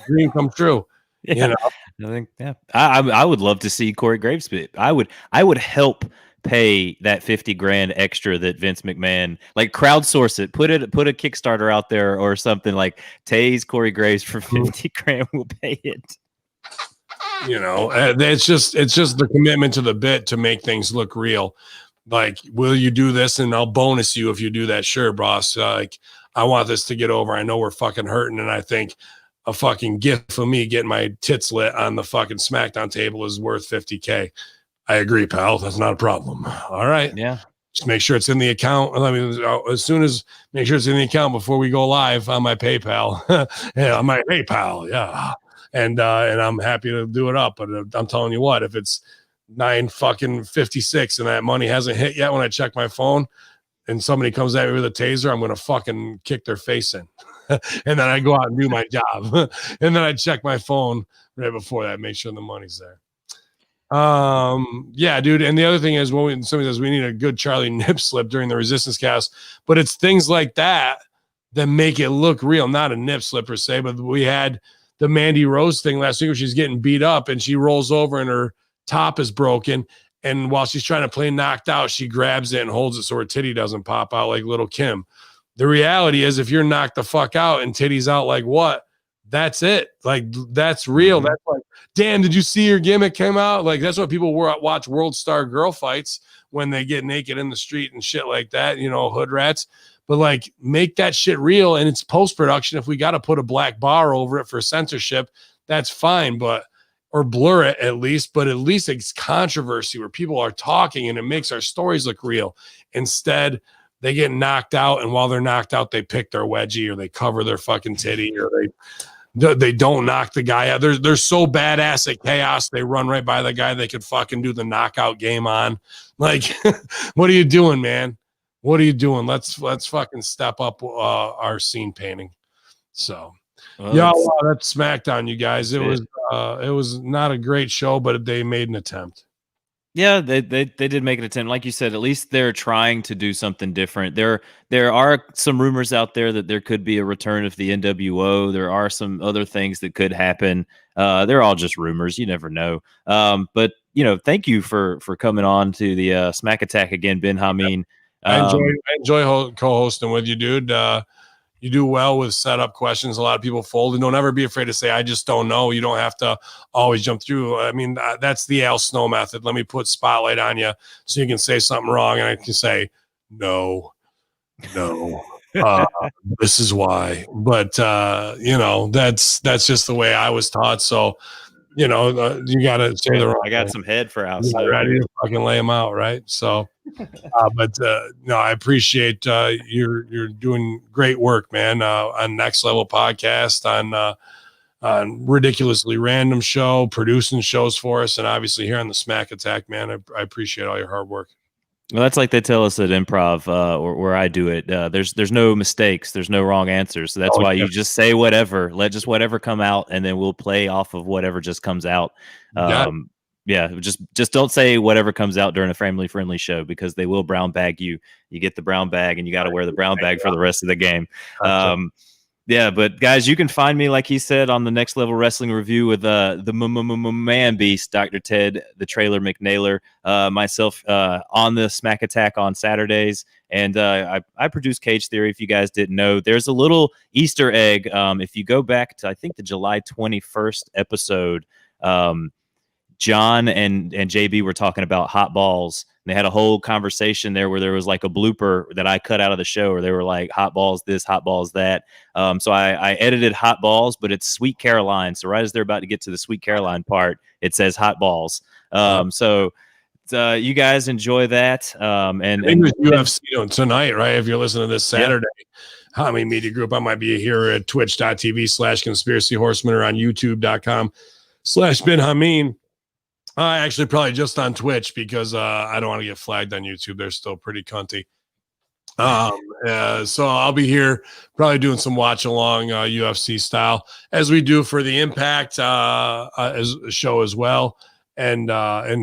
dream come true. Yeah. I think, I would love to see Corey Graves spit. I would help pay that $50,000 extra that Vince McMahon, like, crowdsource it, put a Kickstarter out there or something, like tase Corey Graves for $50,000. We'll pay it. It's just the commitment to the bit to make things look real. Like, will you do this? And I'll bonus you if you do that. Sure, boss. Like, I want this to get over. I know we're fucking hurting. And I think a fucking gift of me getting my tits lit on the fucking Smackdown table is worth $50,000. I agree, pal. That's not a problem. All right. Yeah. Just make sure it's in the account. I mean, make sure it's in the account before we go live on my PayPal. Yeah, on my PayPal. Yeah. And I'm happy to do it up. But I'm telling you what, if it's 9:56 and that money hasn't hit yet when I check my phone and somebody comes at me with a taser, I'm going to fucking kick their face in. And then I go out and do my job. And then I check my phone right before that, make sure the money's there. Yeah, dude. And the other thing is, when somebody says we need a good Charlie nip slip during the Resistance cast, but it's things like that make it look real. Not a nip slip per se, but we had the Mandy Rose thing last week where she's getting beat up and she rolls over and her top is broken. And while she's trying to play knocked out, she grabs it and holds it so her titty doesn't pop out like little Kim. The reality is, if you're knocked the fuck out and titty's out like what, that's it. Like, that's real. That's like, damn, did you see your gimmick came out? Like, that's what people watch World Star Girl fights when they get naked in the street and shit like that, hood rats. But like, make that shit real, and it's post-production. If we got to put a black bar over it for censorship, that's fine, or blur it at least, but at least it's controversy where people are talking and it makes our stories look real. Instead, they get knocked out, and while they're knocked out, they pick their wedgie or they cover their fucking titty, or they don't knock the guy out. They're so badass at chaos, they run right by the guy they could fucking do the knockout game on. Like, what are you doing, man? What are you doing? Let's fucking step up our scene painting. So, that's SmackDown, you guys. It was not a great show, but they made an attempt. Yeah, they did make an attempt. Like you said, at least they're trying to do something different. There are some rumors out there that there could be a return of the NWO. There are some other things that could happen. They're all just rumors. You never know. But thank you for coming on to the Smack Attack again, Ben Hamin. I enjoy co-hosting with you, dude. You do well with setup questions. A lot of people fold, and don't ever be afraid to say, I just don't know. You don't have to always jump through. I mean, that's the Al Snow method. Let me put spotlight on you so you can say something wrong, and I can say, no, this is why. But, that's just the way I was taught. So, you got to say the wrong I got thing. some head for Al. Ready to fucking lay them out, right? So, no, I appreciate you're doing great work, man. On Next Level Podcast, ridiculously random show, producing shows for us, and obviously here on the Smack Attack, man. I appreciate all your hard work. Well, that's like they tell us at improv, or where I do it. There's no mistakes. There's no wrong answers. So that's why you just say whatever. Let just whatever come out, and then we'll play off of whatever just comes out. Yeah, just don't say whatever comes out during a family friendly show, because they will brown bag you. You get the brown bag, and you got to wear the brown bag for the rest of the game. Yeah, but guys, you can find me, like he said, on the Next Level Wrestling Review with the man beast, Dr. Ted, the Trailer McNailer, myself on the Smack Attack on Saturdays. And I produce Cage Theory, if you guys didn't know. There's a little Easter egg. If you go back to, I think, the July 21st episode, John and JB were talking about hot balls. And they had a whole conversation there where there was like a blooper that I cut out of the show, where they were like, hot balls this, hot balls that. So I edited hot balls, but it's Sweet Caroline. So right as they're about to get to the Sweet Caroline part, it says hot balls. So you guys enjoy that. And UFC tonight, right? If you're listening to this Saturday, Hamin Media Group, I might be here at twitch.tv/conspiracy horseman or on youtube.com/Ben Hamin. Actually, probably just on Twitch, because I don't want to get flagged on YouTube. They're still pretty cunty. So I'll be here probably doing some watch along UFC style, as we do for the Impact as a show as well. And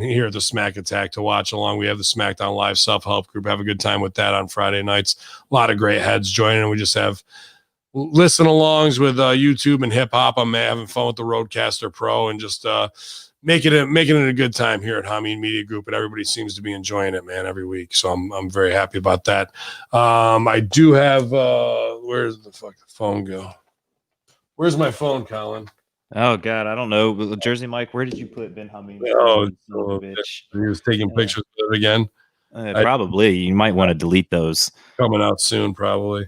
here at the Smack Attack to watch along. We have the Smackdown Live self-help group. Have a good time with that on Friday nights. A lot of great heads joining, and we just have listen alongs with YouTube and hip hop. I'm having fun with the Roadcaster Pro, and just making it a good time here at Hamin Media Group, and everybody seems to be enjoying it, man, every week. So I'm very happy about that. I do have where's the fuck the phone go? Where's my phone, Colin? Oh God, I don't know. Jersey Mike, where did you put Ben Hamin? Bitch. He was taking pictures of it again. Probably. You might want to delete those. Coming out soon, probably.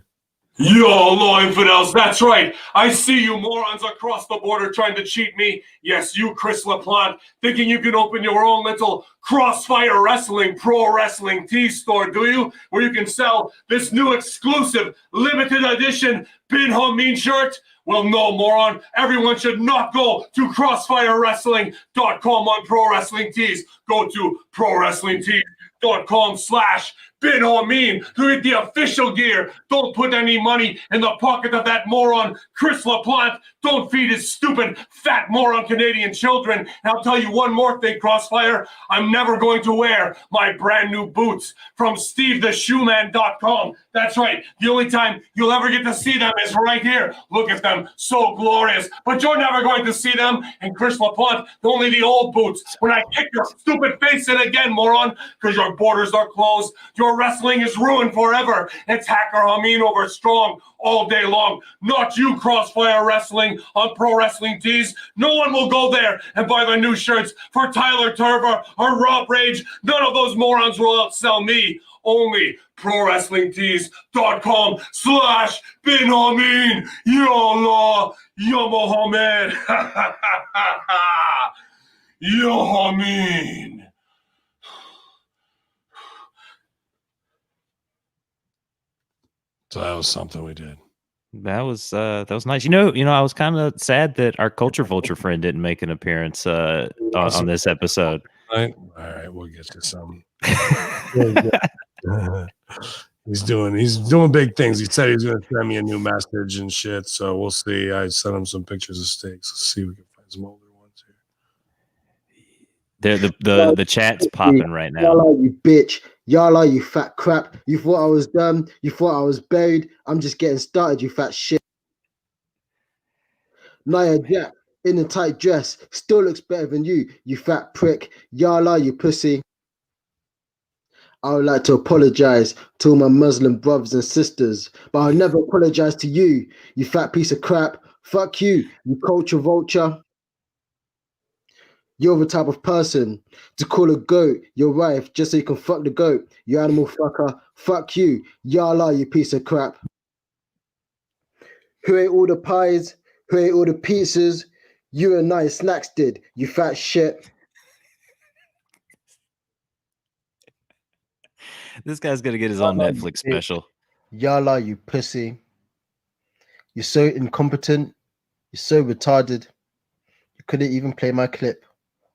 Yo, law infidels, that's right. I see you morons across the border trying to cheat me. Yes, you, Chris LaPlante, thinking you can open your own little Crossfire Wrestling Pro Wrestling Tee store, do you? Where you can sell this new exclusive limited edition Ben Hamin shirt? Well, no, moron. Everyone should not go to crossfirewrestling.com on Pro Wrestling Tees. Go to prowrestlingtees.com/Ben Hamin to get the official gear. Don't put any money in the pocket of that moron, Chris LaPlante. Don't feed his stupid, fat moron Canadian children. And I'll tell you one more thing, Crossfire. I'm never going to wear my brand new boots from SteveTheShoeman.com. That's right. The only time you'll ever get to see them is right here. Look at them. So glorious. But you're never going to see them. And Chris LaPlante, only the old boots. When I kick your stupid face in again, moron, because your borders are closed. Your wrestling is ruined forever. It's Hacker Hamin over Strong all day long. Not you, Crossfire Wrestling on Pro Wrestling Tees. No one will go there and buy the new shirts for Tyler Turver or Rob Rage. None of those morons will outsell me. Only prowrestlingtees.com/Ben Hamin. Ya Allah, Ya Mohammed. Ya Hamin. So that was something we did. That was nice. You know, I was kind of sad that our Culture Vulture friend didn't make an appearance on this episode. All right, we'll get to some. He's doing big things. He said he's going to send me a new message and shit. So we'll see. I sent him some pictures of steaks. Let's see if we can find some older ones here. The chat's popping right now. Y'all, you bitch. Y'all, you fat crap. You thought I was done. You thought I was buried. I'm just getting started, you fat shit. Nia Jack in a tight dress still looks better than you, you fat prick. Y'all, you pussy. I would like to apologize to all my Muslim brothers and sisters, but I'll never apologize to you, you fat piece of crap. Fuck you, you culture vulture. You're the type of person to call a goat your wife just so you can fuck the goat, you animal fucker. Fuck you, y'all, you piece of crap. Who ate all the pies? Who ate all the pizzas? You and Nice Snacks did, you fat shit. This guy's gonna get his own Netflix special. Y'all, you pussy. You're so incompetent. You're so retarded. You couldn't even play my clip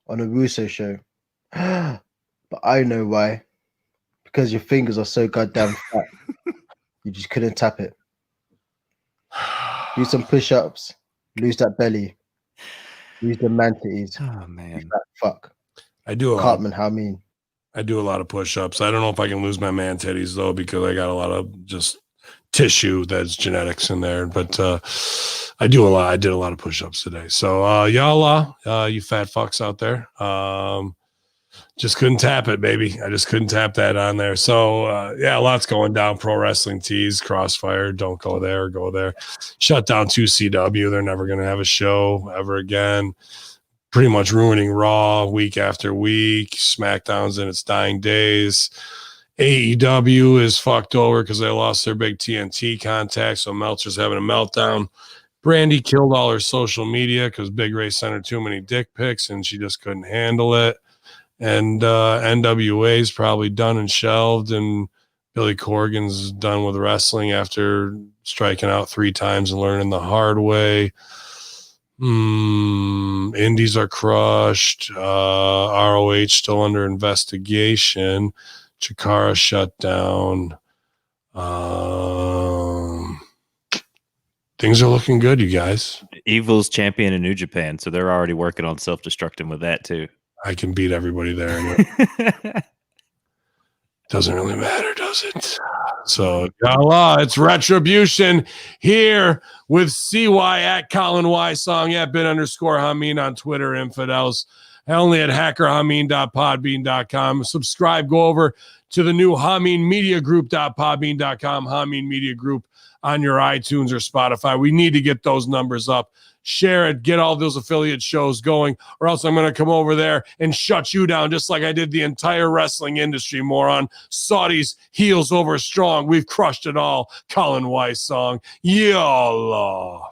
on a Russo show. But I know why. Because your fingers are so goddamn fat. You just couldn't tap it. Do some push-ups. Lose that belly. Lose the man titties. Oh man. Fat fuck. I do Cartman, how mean? I do a lot of push-ups. I don't know if I can lose my man titties though, because I got a lot of just tissue that's genetics in there. But I did a lot of push-ups today. So y'all, you fat fucks out there. Just couldn't tap it, baby. I just couldn't tap that on there. So yeah, a lot's going down. Pro Wrestling Tees, Crossfire, don't go there, go there. Shut down 2CW. They're never gonna have a show ever again. Pretty much ruining Raw week after week. SmackDown's in its dying days. AEW is fucked over because they lost their big TNT contact. So Meltzer's having a meltdown. Brandy killed all her social media because Big Ray sent her too many dick pics and she just couldn't handle it. And NWA's probably done and shelved. And Billy Corgan's done with wrestling after striking out 3 times and learning the hard way. Indies are crushed. ROH still under investigation. Chikara shut down. Things are looking good, you guys. Evil's champion in New Japan, so they're already working on self-destructing with that too. I can beat everybody there. Anyway. Doesn't really matter, does it? So, yalla, it's Retribution here with CY at Colin Y Song at bin_Hamin on Twitter, infidels. Only at hackerhamin.podbean.com. Subscribe, go over to the new Hamin Media Group.podbean.com, Hamin Media Group on your iTunes or Spotify. We need to get those numbers up. Share it, get all those affiliate shows going, or else I'm going to come over there and shut you down just like I did the entire wrestling industry, moron. Saudis, heels over strong. We've crushed it all. Colin Weiss Song. Yalla.